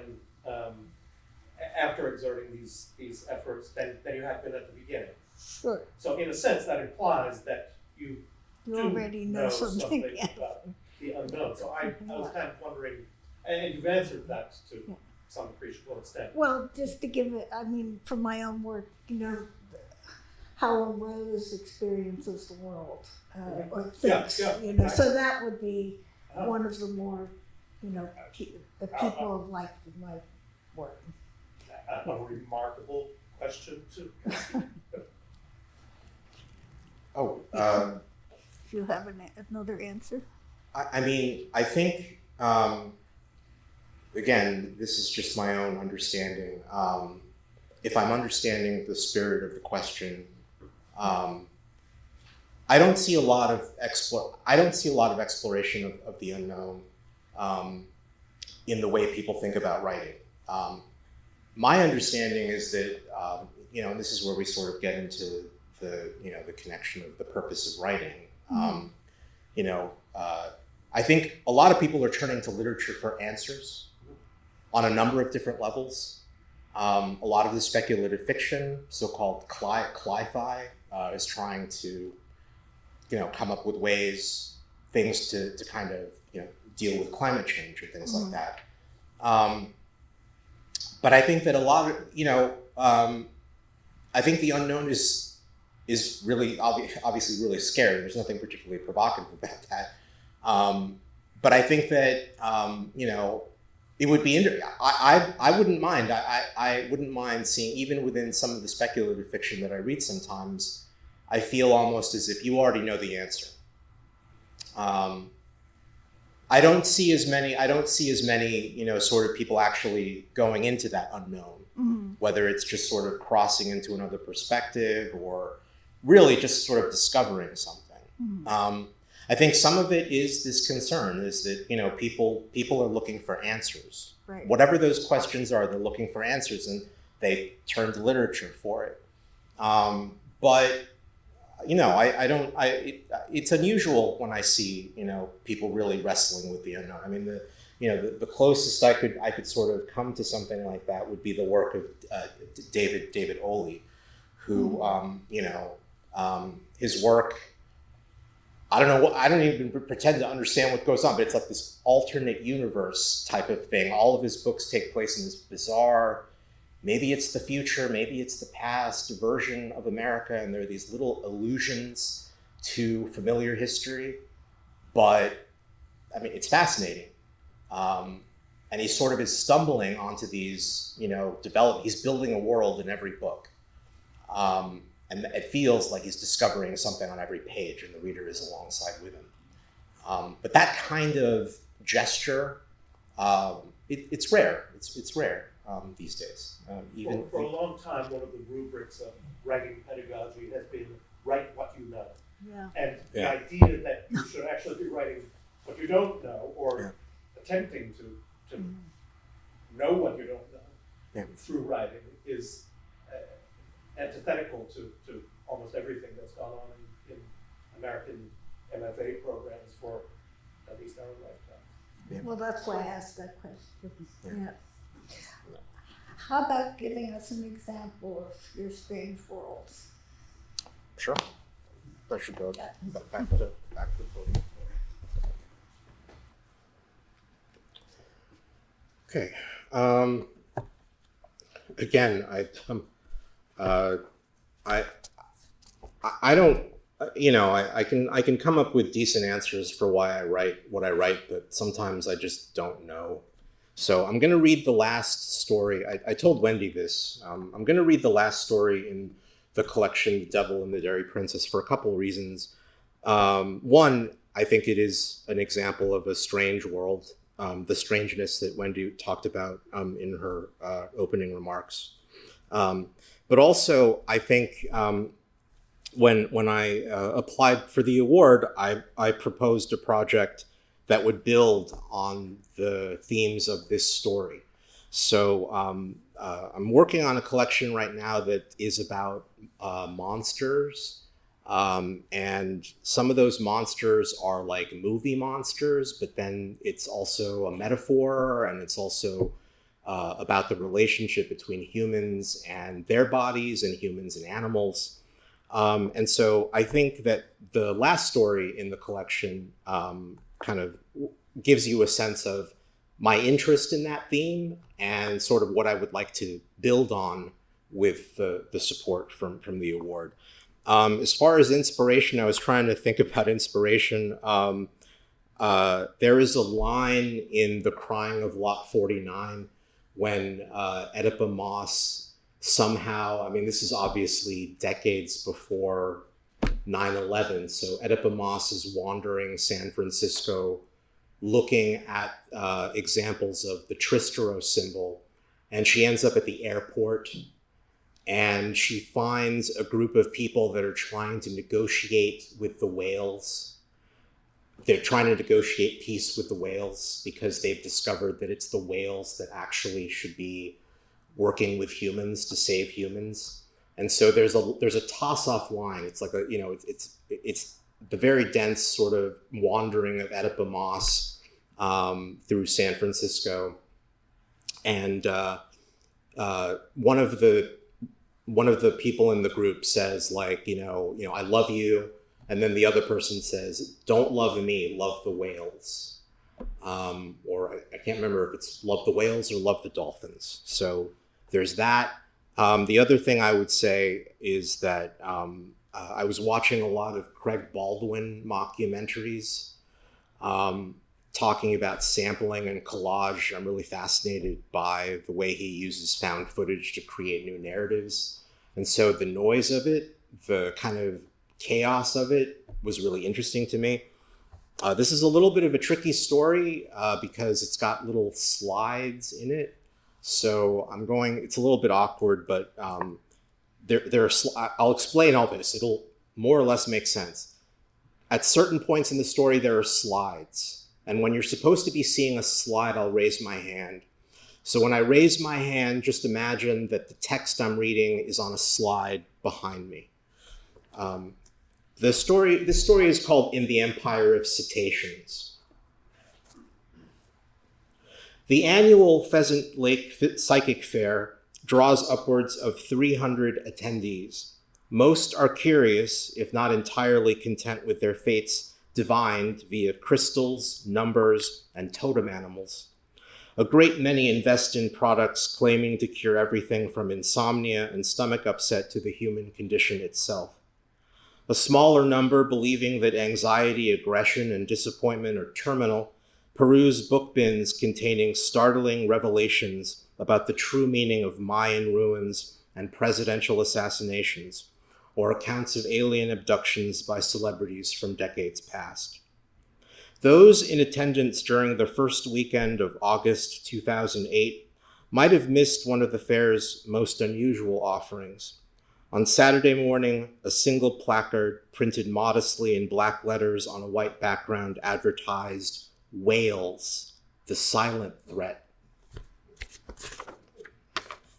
after exerting these efforts than you have been at the beginning. Sure. So in a sense, that implies that you do already know something. Yeah. about the unknown. So I was kind of wondering, and you've answered that to some appreciable extent. Well, just to give it, from my own work, how a rose experiences the world, or thinks, right. So that would be Uh-huh. one of the more, the people have liked in my work. A remarkable question to Oh, Do you have another answer? I mean, I think, again, this is just my own understanding. If I'm understanding the spirit of the question, I don't see a lot of exploration of the unknown in the way people think about writing. My understanding is that, and this is where we sort of get into the connection of the purpose of writing. I think a lot of people are turning to literature for answers on a number of different levels. A lot of the speculative fiction, so-called cli-fi, is trying to, come up with things to kind of, deal with climate change or things like that. But I think that a lot of, I think the unknown is really obviously really scary. There's nothing particularly provocative about that. But I think that it would be interesting. I wouldn't mind. I wouldn't mind seeing, even within some of the speculative fiction that I read sometimes, I feel almost as if you already know the answer. I don't see as many, sort of people actually going into that unknown, whether it's just sort of crossing into another perspective or really just sort of discovering something. I think some of it is this concern is that, people are looking for answers. Right. Whatever those questions are, they're looking for answers and they turn to literature for it. But it's unusual when I see, people really wrestling with the unknown. I mean, the closest I could sort of come to something like that would be the work of David Oley, who, his work, I don't even pretend to understand what goes on, but it's like this alternate universe type of thing. All of his books take place in this bizarre, maybe it's the future, maybe it's the past version of America, and there are these little allusions to familiar history. But I mean, it's fascinating. And he sort of is stumbling onto these, he's building a world in every book. And it feels like he's discovering something on every page and the reader is alongside with him. But that kind of gesture, it's rare. It's rare these days. For a long time, one of the rubrics of writing pedagogy has been write what you know. Yeah. And the idea that you should actually be writing what you don't know or attempting to know what you don't know through writing is antithetical to almost everything that's gone on in American MFA programs for at least our lifetime. Yeah. Well, that's why I asked that question. Yeah. How about giving us an example of your strange worlds? Sure. I should go back to the podium. Okay. Again, I don't, I can come up with decent answers for why I write what I write, but sometimes I just don't know. So I'm going to read the last story. I told Wendy this. I'm going to read the last story in the collection, The Devil and the Dairy Princess, for a couple of reasons. One, I think it is an example of a strange world, the strangeness that Wendy talked about in her opening remarks. But also, I think when I applied for the award, I proposed a project that would build on the themes of this story. So I'm working on a collection right now that is about monsters. And some of those monsters are like movie monsters, but then it's also a metaphor, and it's also about the relationship between humans and their bodies and humans and animals. And so I think that the last story in the collection kind of gives you a sense of my interest in that theme and sort of what I would like to build on with the support from the award. As far as inspiration, I was trying to think about inspiration. There is a line in The Crying of Lot 49 when Oedipa Moss somehow, I mean, this is obviously decades before 9/11, so Oedipa Moss is wandering San Francisco looking at examples of the Tristero symbol, and she ends up at the airport, and she finds a group of people that are trying to negotiate with the whales. They're trying to negotiate peace with the whales because they've discovered that it's the whales that actually should be working with humans to save humans. And so there's a toss-off line. It's like it's the very dense sort of wandering of Oedipa Moss through San Francisco, and one of the people in the group says, like, I love you, and then the other person says, don't love me, love the whales, or I can't remember if it's love the whales or love the dolphins. So there's that. The other thing I would say is that I was watching a lot of Craig Baldwin mockumentaries talking about sampling and collage. I'm really fascinated by the way he uses found footage to create new narratives. And so the noise of it, the kind of chaos of it was really interesting to me. This is a little bit of a tricky story because it's got little slides in it. So it's a little bit awkward, but I'll explain all this. It'll more or less make sense. At certain points in the story, there are slides. And when you're supposed to be seeing a slide, I'll raise my hand. So when I raise my hand, just imagine that the text I'm reading is on a slide behind me. This story is called In the Empire of Cetaceans. The annual Pheasant Lake Psychic Fair draws upwards of 300 attendees. Most are curious, if not entirely content with their fates divined via crystals, numbers, and totem animals. A great many invest in products claiming to cure everything from insomnia and stomach upset to the human condition itself. A smaller number, believing that anxiety, aggression, and disappointment are terminal, peruse book bins containing startling revelations about the true meaning of Mayan ruins and presidential assassinations, or accounts of alien abductions by celebrities from decades past. Those in attendance during the first weekend of August 2008 might have missed one of the fair's most unusual offerings. On Saturday morning, a single placard printed modestly in black letters on a white background advertised "Whales, the silent threat."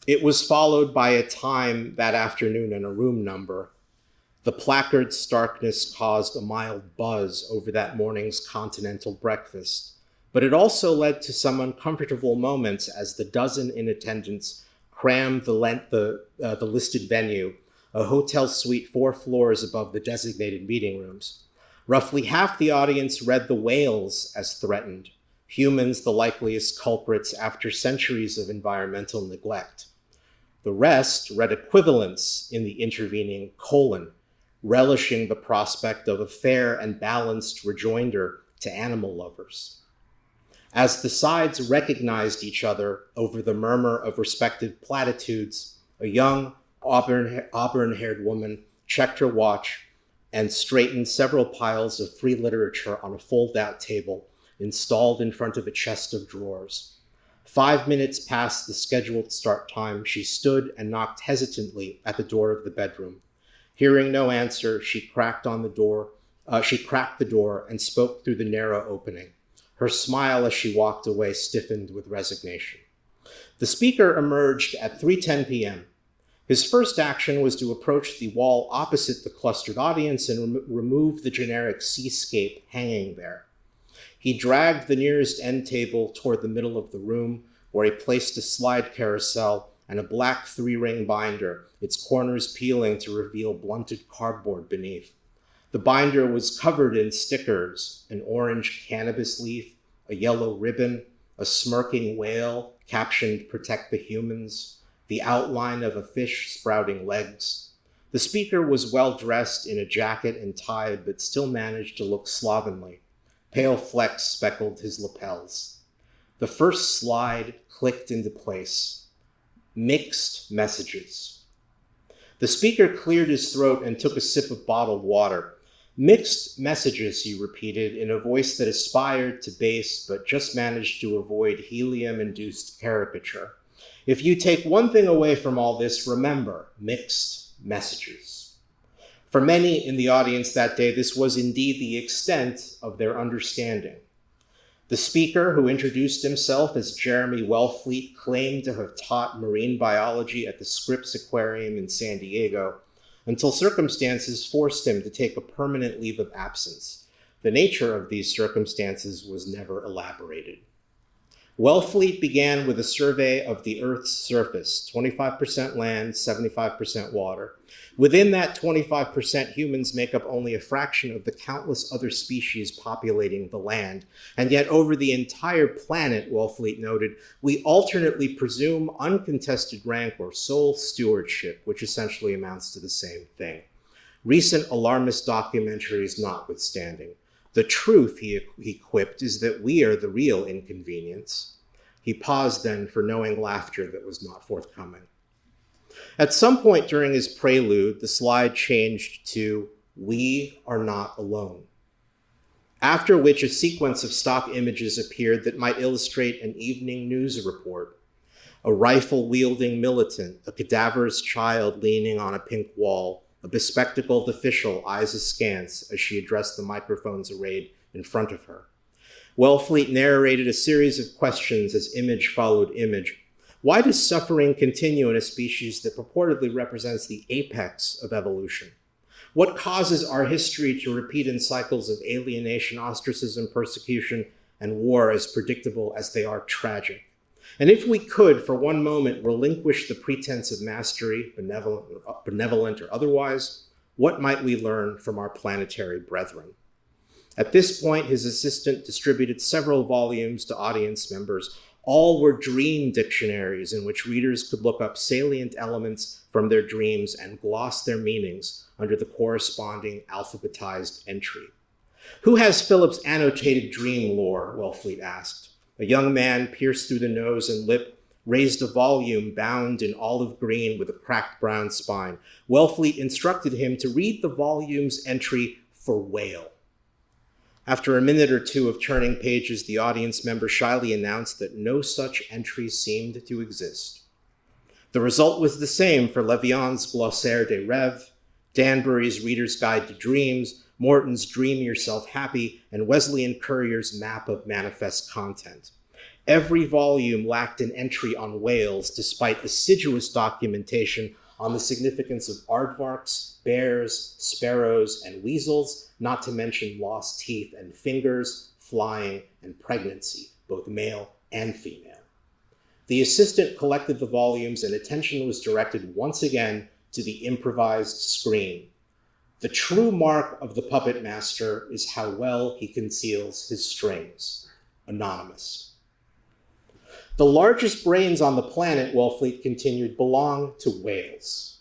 It was followed by a time that afternoon and a room number. The placard's starkness caused a mild buzz over that morning's continental breakfast, but it also led to some uncomfortable moments as the dozen in attendance crammed the listed venue, a hotel suite 4 floors above the designated meeting rooms. Roughly half the audience read the whales as threatened, humans the likeliest culprits after centuries of environmental neglect. The rest read equivalence in the intervening colon, relishing the prospect of a fair and balanced rejoinder to animal lovers. As the sides recognized each other over the murmur of respective platitudes, a young auburn-haired woman checked her watch and straightened several piles of free literature on a fold-out table installed in front of a chest of drawers. 5 minutes past the scheduled start time, she stood and knocked hesitantly at the door of the bedroom. Hearing no answer, she cracked the door and spoke through the narrow opening. Her smile as she walked away stiffened with resignation. The speaker emerged at 3:10 p.m. His first action was to approach the wall opposite the clustered audience and remove the generic seascape hanging there. He dragged the nearest end table toward the middle of the room, where he placed a slide carousel and a black 3-ring binder, its corners peeling to reveal blunted cardboard beneath. The binder was covered in stickers, an orange cannabis leaf, a yellow ribbon, a smirking whale captioned "Protect the Humans," the outline of a fish sprouting legs. The speaker was well dressed in a jacket and tie, but still managed to look slovenly. Pale flecks speckled his lapels. The first slide clicked into place. Mixed messages. The speaker cleared his throat and took a sip of bottled water. Mixed messages, he repeated in a voice that aspired to bass but just managed to avoid helium-induced caricature. If you take one thing away from all this, remember, mixed messages. For many in the audience that day, this was indeed the extent of their understanding. The speaker, who introduced himself as Jeremy Wellfleet, claimed to have taught marine biology at the Scripps Aquarium in San Diego, until circumstances forced him to take a permanent leave of absence. The nature of these circumstances was never elaborated. Wellfleet began with a survey of the Earth's surface, 25% land, 75% water. Within that 25%, humans make up only a fraction of the countless other species populating the land. And yet over the entire planet, Wellfleet noted, we alternately presume uncontested rank or sole stewardship, which essentially amounts to the same thing. Recent alarmist documentaries notwithstanding. The truth, he quipped, is that we are the real inconvenience. He paused then for knowing laughter that was not forthcoming. At some point during his prelude, the slide changed to, "We are not alone," after which a sequence of stock images appeared that might illustrate an evening news report. A rifle-wielding militant, a cadaverous child leaning on a pink wall, a bespectacled official eyes askance as she addressed the microphones arrayed in front of her. Wellfleet narrated a series of questions as image followed image. Why does suffering continue in a species that purportedly represents the apex of evolution? What causes our history to repeat in cycles of alienation, ostracism, persecution, and war as predictable as they are tragic? And if we could, for one moment, relinquish the pretense of mastery, benevolent or otherwise, what might we learn from our planetary brethren? At this point, his assistant distributed several volumes to audience members. All were dream dictionaries in which readers could look up salient elements from their dreams and gloss their meanings under the corresponding alphabetized entry. Who has Philip's annotated dream lore? Wellfleet asked. A young man pierced through the nose and lip, raised a volume bound in olive green with a cracked brown spine. Wellfleet instructed him to read the volume's entry for whale. After a minute or two of turning pages, the audience member shyly announced that no such entry seemed to exist. The result was the same for Levian's Glossaire des Rêves, Danbury's Reader's Guide to Dreams, Morton's Dream Yourself Happy, and Wesleyan Courier's Map of Manifest Content. Every volume lacked an entry on whales, despite assiduous documentation on the significance of aardvarks, bears, sparrows, and weasels, not to mention lost teeth and fingers, flying, and pregnancy, both male and female. The assistant collected the volumes and attention was directed once again to the improvised screen. The true mark of the puppet master is how well he conceals his strings. Anonymous. The largest brains on the planet, Wellfleet continued, belong to whales.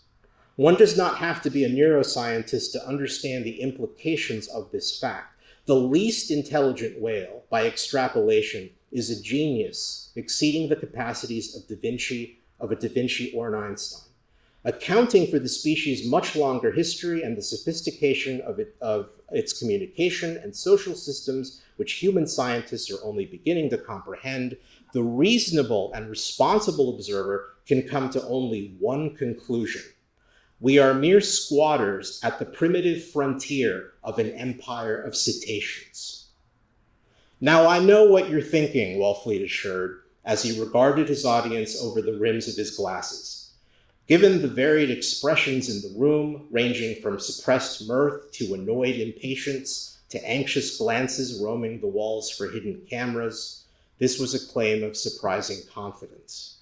One does not have to be a neuroscientist to understand the implications of this fact. The least intelligent whale, by extrapolation, is a genius exceeding the capacities of a Da Vinci or an Einstein. Accounting for the species' much longer history and the sophistication of its communication and social systems, which human scientists are only beginning to comprehend, the reasonable and responsible observer can come to only one conclusion. We are mere squatters at the primitive frontier of an empire of cetaceans. Now, I know what you're thinking, Wellfleet assured, as he regarded his audience over the rims of his glasses. Given the varied expressions in the room, ranging from suppressed mirth to annoyed impatience to anxious glances roaming the walls for hidden cameras, this was a claim of surprising confidence.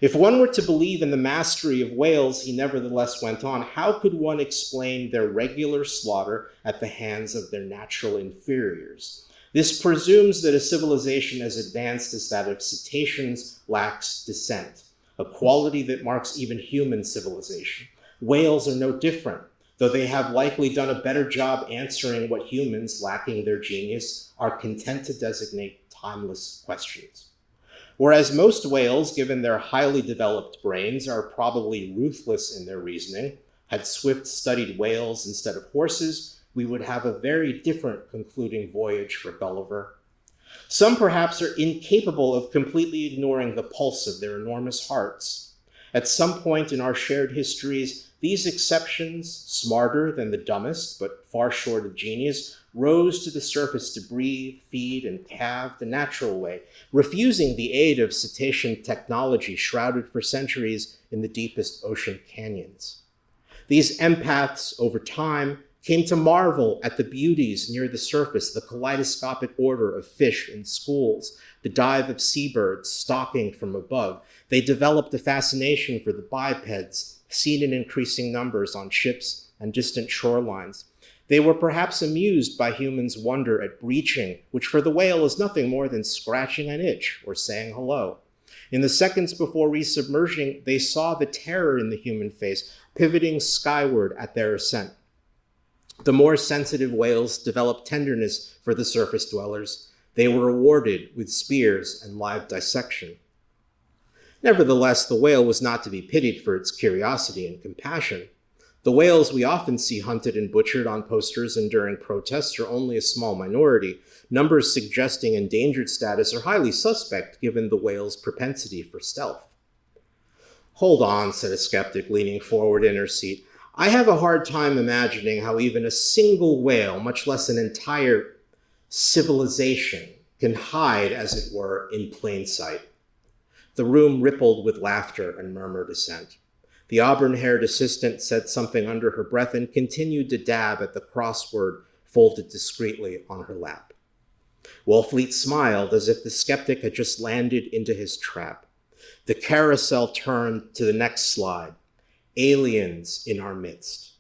If one were to believe in the mastery of whales, he nevertheless went on, how could one explain their regular slaughter at the hands of their natural inferiors? This presumes that a civilization as advanced as that of cetaceans lacks descent, a quality that marks even human civilization. Whales are no different, though they have likely done a better job answering what humans, lacking their genius, are content to designate timeless questions. Whereas most whales, given their highly developed brains, are probably ruthless in their reasoning, had Swift studied whales instead of horses, we would have a very different concluding voyage for Gulliver. Some perhaps are incapable of completely ignoring the pulse of their enormous hearts. At some point in our shared histories, these exceptions, smarter than the dumbest, but far short of genius, rose to the surface to breathe, feed, and calve the natural way, refusing the aid of cetacean technology shrouded for centuries in the deepest ocean canyons. These empaths, over time, came to marvel at the beauties near the surface, the kaleidoscopic order of fish in schools, the dive of seabirds stalking from above. They developed a fascination for the bipeds, seen in increasing numbers on ships and distant shorelines. They were perhaps amused by humans' wonder at breaching, which for the whale is nothing more than scratching an itch or saying hello. In the seconds before resubmerging, they saw the terror in the human face, pivoting skyward at their ascent. The more sensitive whales developed tenderness for the surface dwellers. They were rewarded with spears and live dissection. Nevertheless, the whale was not to be pitied for its curiosity and compassion. The whales we often see hunted and butchered on posters and during protests are only a small minority. Numbers suggesting endangered status are highly suspect given the whale's propensity for stealth. Hold on, said a skeptic leaning forward in her seat. I have a hard time imagining how even a single whale, much less an entire civilization, can hide, as it were, in plain sight. The room rippled with laughter and murmured assent. The auburn-haired assistant said something under her breath and continued to dab at the crossword folded discreetly on her lap. Wellfleet smiled as if the skeptic had just landed into his trap. The carousel turned to the next slide. Aliens in our midst.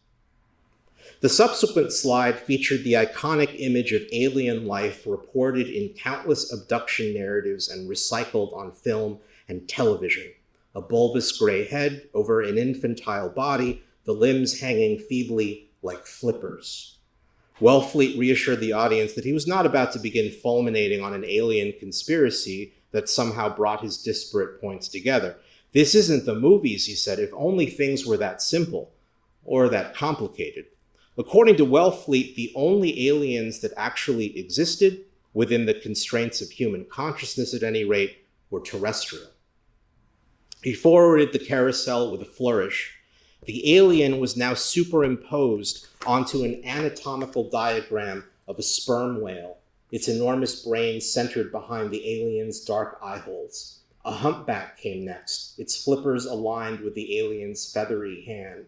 The subsequent slide featured the iconic image of alien life reported in countless abduction narratives and recycled on film and television. A bulbous gray head over an infantile body, the limbs hanging feebly like flippers. Wellfleet reassured the audience that he was not about to begin fulminating on an alien conspiracy that somehow brought his disparate points together. This isn't the movies, he said, if only things were that simple or that complicated. According to Wellfleet, the only aliens that actually existed, within the constraints of human consciousness at any rate, were terrestrial. He forwarded the carousel with a flourish. The alien was now superimposed onto an anatomical diagram of a sperm whale, its enormous brain centered behind the alien's dark eye holes. A humpback came next, its flippers aligned with the alien's feathery hand.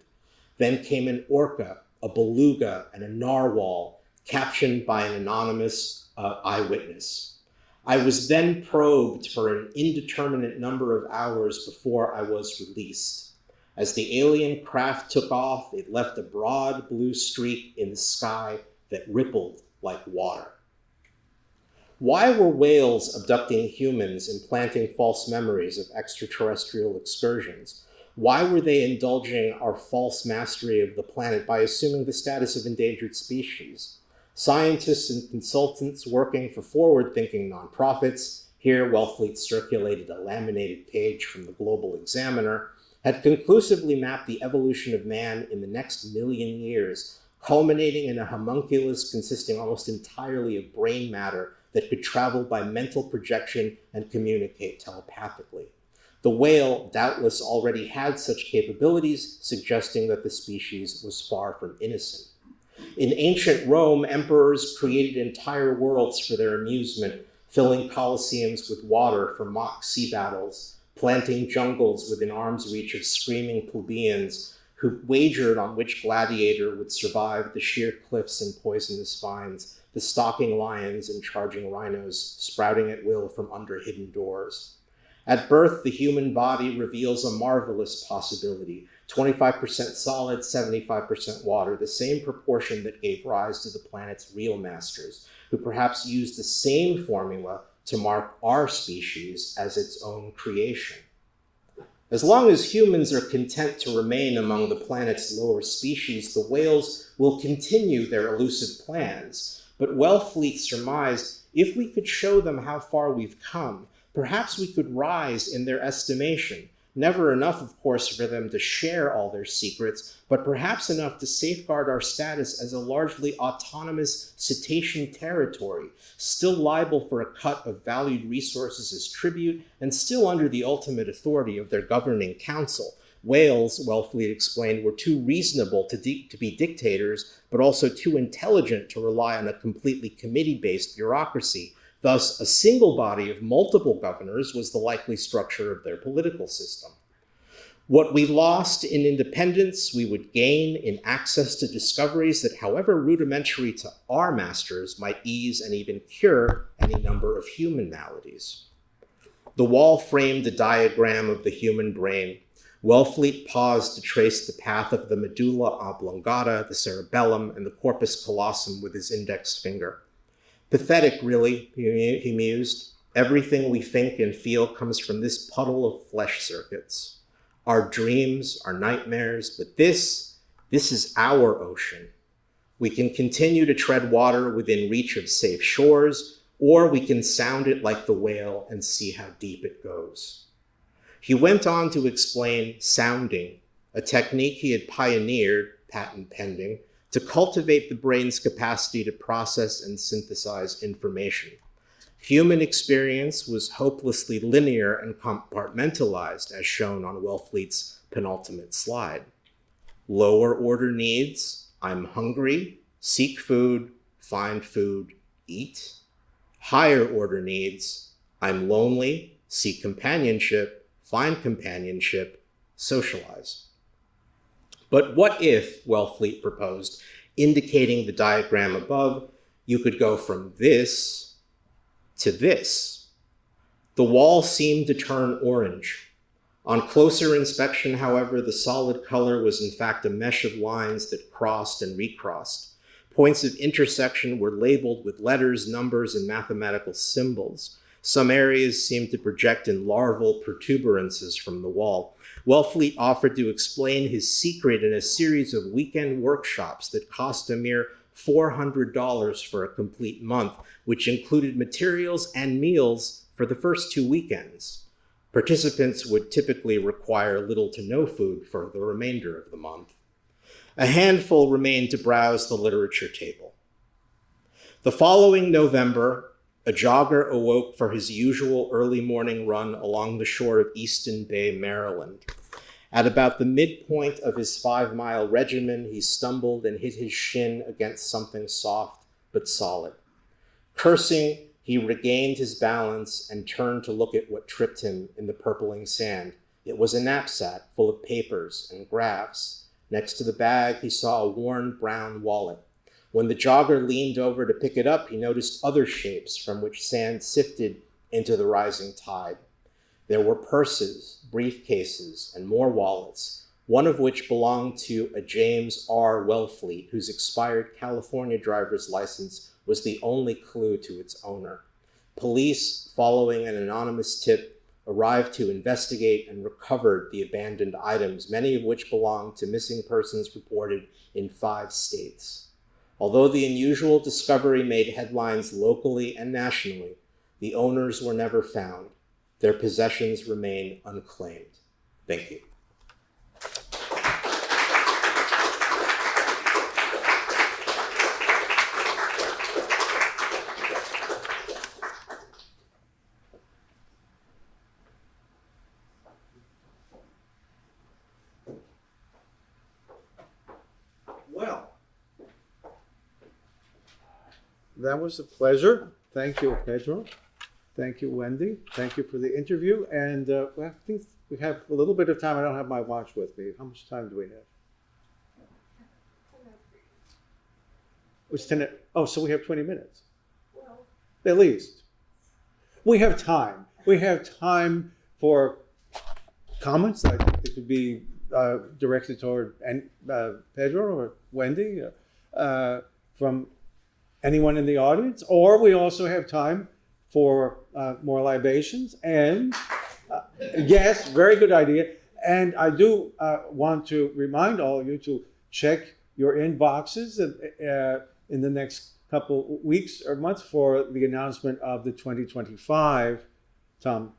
Then came an orca, a beluga, and a narwhal, captioned by an anonymous eyewitness. I was then probed for an indeterminate number of hours before I was released. As the alien craft took off, it left a broad blue streak in the sky that rippled like water. Why were whales abducting humans and planting false memories of extraterrestrial excursions? Why were they indulging our false mastery of the planet by assuming the status of endangered species? Scientists and consultants working for forward-thinking nonprofits, here Wellfleet circulated a laminated page from the Global Examiner, had conclusively mapped the evolution of man in the next million years, culminating in a homunculus consisting almost entirely of brain matter that could travel by mental projection and communicate telepathically. The whale doubtless already had such capabilities, suggesting that the species was far from innocent. In ancient Rome, emperors created entire worlds for their amusement, filling colosseums with water for mock sea battles, planting jungles within arm's reach of screaming plebeians who wagered on which gladiator would survive the sheer cliffs and poisonous vines, the stalking lions and charging rhinos sprouting at will from under hidden doors. At birth, the human body reveals a marvelous possibility, 25% solid, 75% water, the same proportion that gave rise to the planet's real masters, who perhaps used the same formula to mark our species as its own creation. As long as humans are content to remain among the planet's lower species, the whales will continue their elusive plans. But Wellfleet surmised, if we could show them how far we've come, perhaps we could rise in their estimation. Never enough, of course, for them to share all their secrets, but perhaps enough to safeguard our status as a largely autonomous cetacean territory, still liable for a cut of valued resources as tribute, and still under the ultimate authority of their governing council. Whales, Wellfleet explained, were too reasonable to be dictators, but also too intelligent to rely on a completely committee-based bureaucracy. Thus, a single body of multiple governors was the likely structure of their political system. What we lost in independence, we would gain in access to discoveries that, however rudimentary to our masters, might ease and even cure any number of human maladies. The wall framed a diagram of the human brain. Wellfleet paused to trace the path of the medulla oblongata, the cerebellum, and the corpus callosum with his index finger. Pathetic, really, he mused. Everything we think and feel comes from this puddle of flesh circuits. Our dreams, our nightmares, but this is our ocean. We can continue to tread water within reach of safe shores, or we can sound it like the whale and see how deep it goes. He went on to explain sounding, a technique he had pioneered, patent pending, to cultivate the brain's capacity to process and synthesize information. Human experience was hopelessly linear and compartmentalized, as shown on Wellfleet's penultimate slide. Lower order needs, I'm hungry, seek food, find food, eat. Higher order needs, I'm lonely, seek companionship, find companionship, socialize. But what if, Wellfleet proposed, indicating the diagram above, you could go from this to this? The wall seemed to turn orange. On closer inspection, however, the solid color was in fact a mesh of lines that crossed and recrossed. Points of intersection were labeled with letters, numbers, and mathematical symbols. Some areas seemed to project in larval protuberances from the wall. Wellfleet offered to explain his secret in a series of weekend workshops that cost a mere $400 for a complete month, which included materials and meals for the first 2 weekends. Participants would typically require little to no food for the remainder of the month. A handful remained to browse the literature table. The following November, a jogger awoke for his usual early morning run along the shore of Easton Bay, Maryland. At about the midpoint of his 5-mile regimen, he stumbled and hit his shin against something soft but solid. Cursing, he regained his balance and turned to look at what tripped him in the purpling sand. It was a knapsack full of papers and graphs. Next to the bag, he saw a worn brown wallet. When the jogger leaned over to pick it up, he noticed other shapes from which sand sifted into the rising tide. There were purses, briefcases, and more wallets, one of which belonged to a James R. Wellfleet, whose expired California driver's license was the only clue to its owner. Police, following an anonymous tip, arrived to investigate and recovered the abandoned items, many of which belonged to missing persons reported in 5 states. Although the unusual discovery made headlines locally and nationally, the owners were never found. Their possessions remain unclaimed. Thank you. Well, that was a pleasure. Thank you, Pedro. Thank you, Wendy. Thank you for the interview. And I think we have a little bit of time. I don't have my watch with me. How much time do we have? It's 10. Oh, so we have 20 minutes. At least. We have time. We have time for comments. I think it could be directed toward Pedro or Wendy from anyone in the audience. Or we also have time for more libations. And yes, very good idea. And I do want to remind all of you to check your inboxes in the next couple weeks or months for the announcement of the 2025 Tom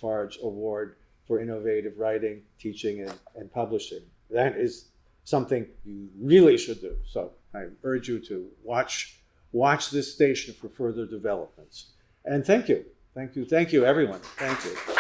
Farge Award for Innovative Writing, Teaching, and Publishing. That is something you really should do. So I urge you to watch this station for further developments. And thank you, everyone. Thank you.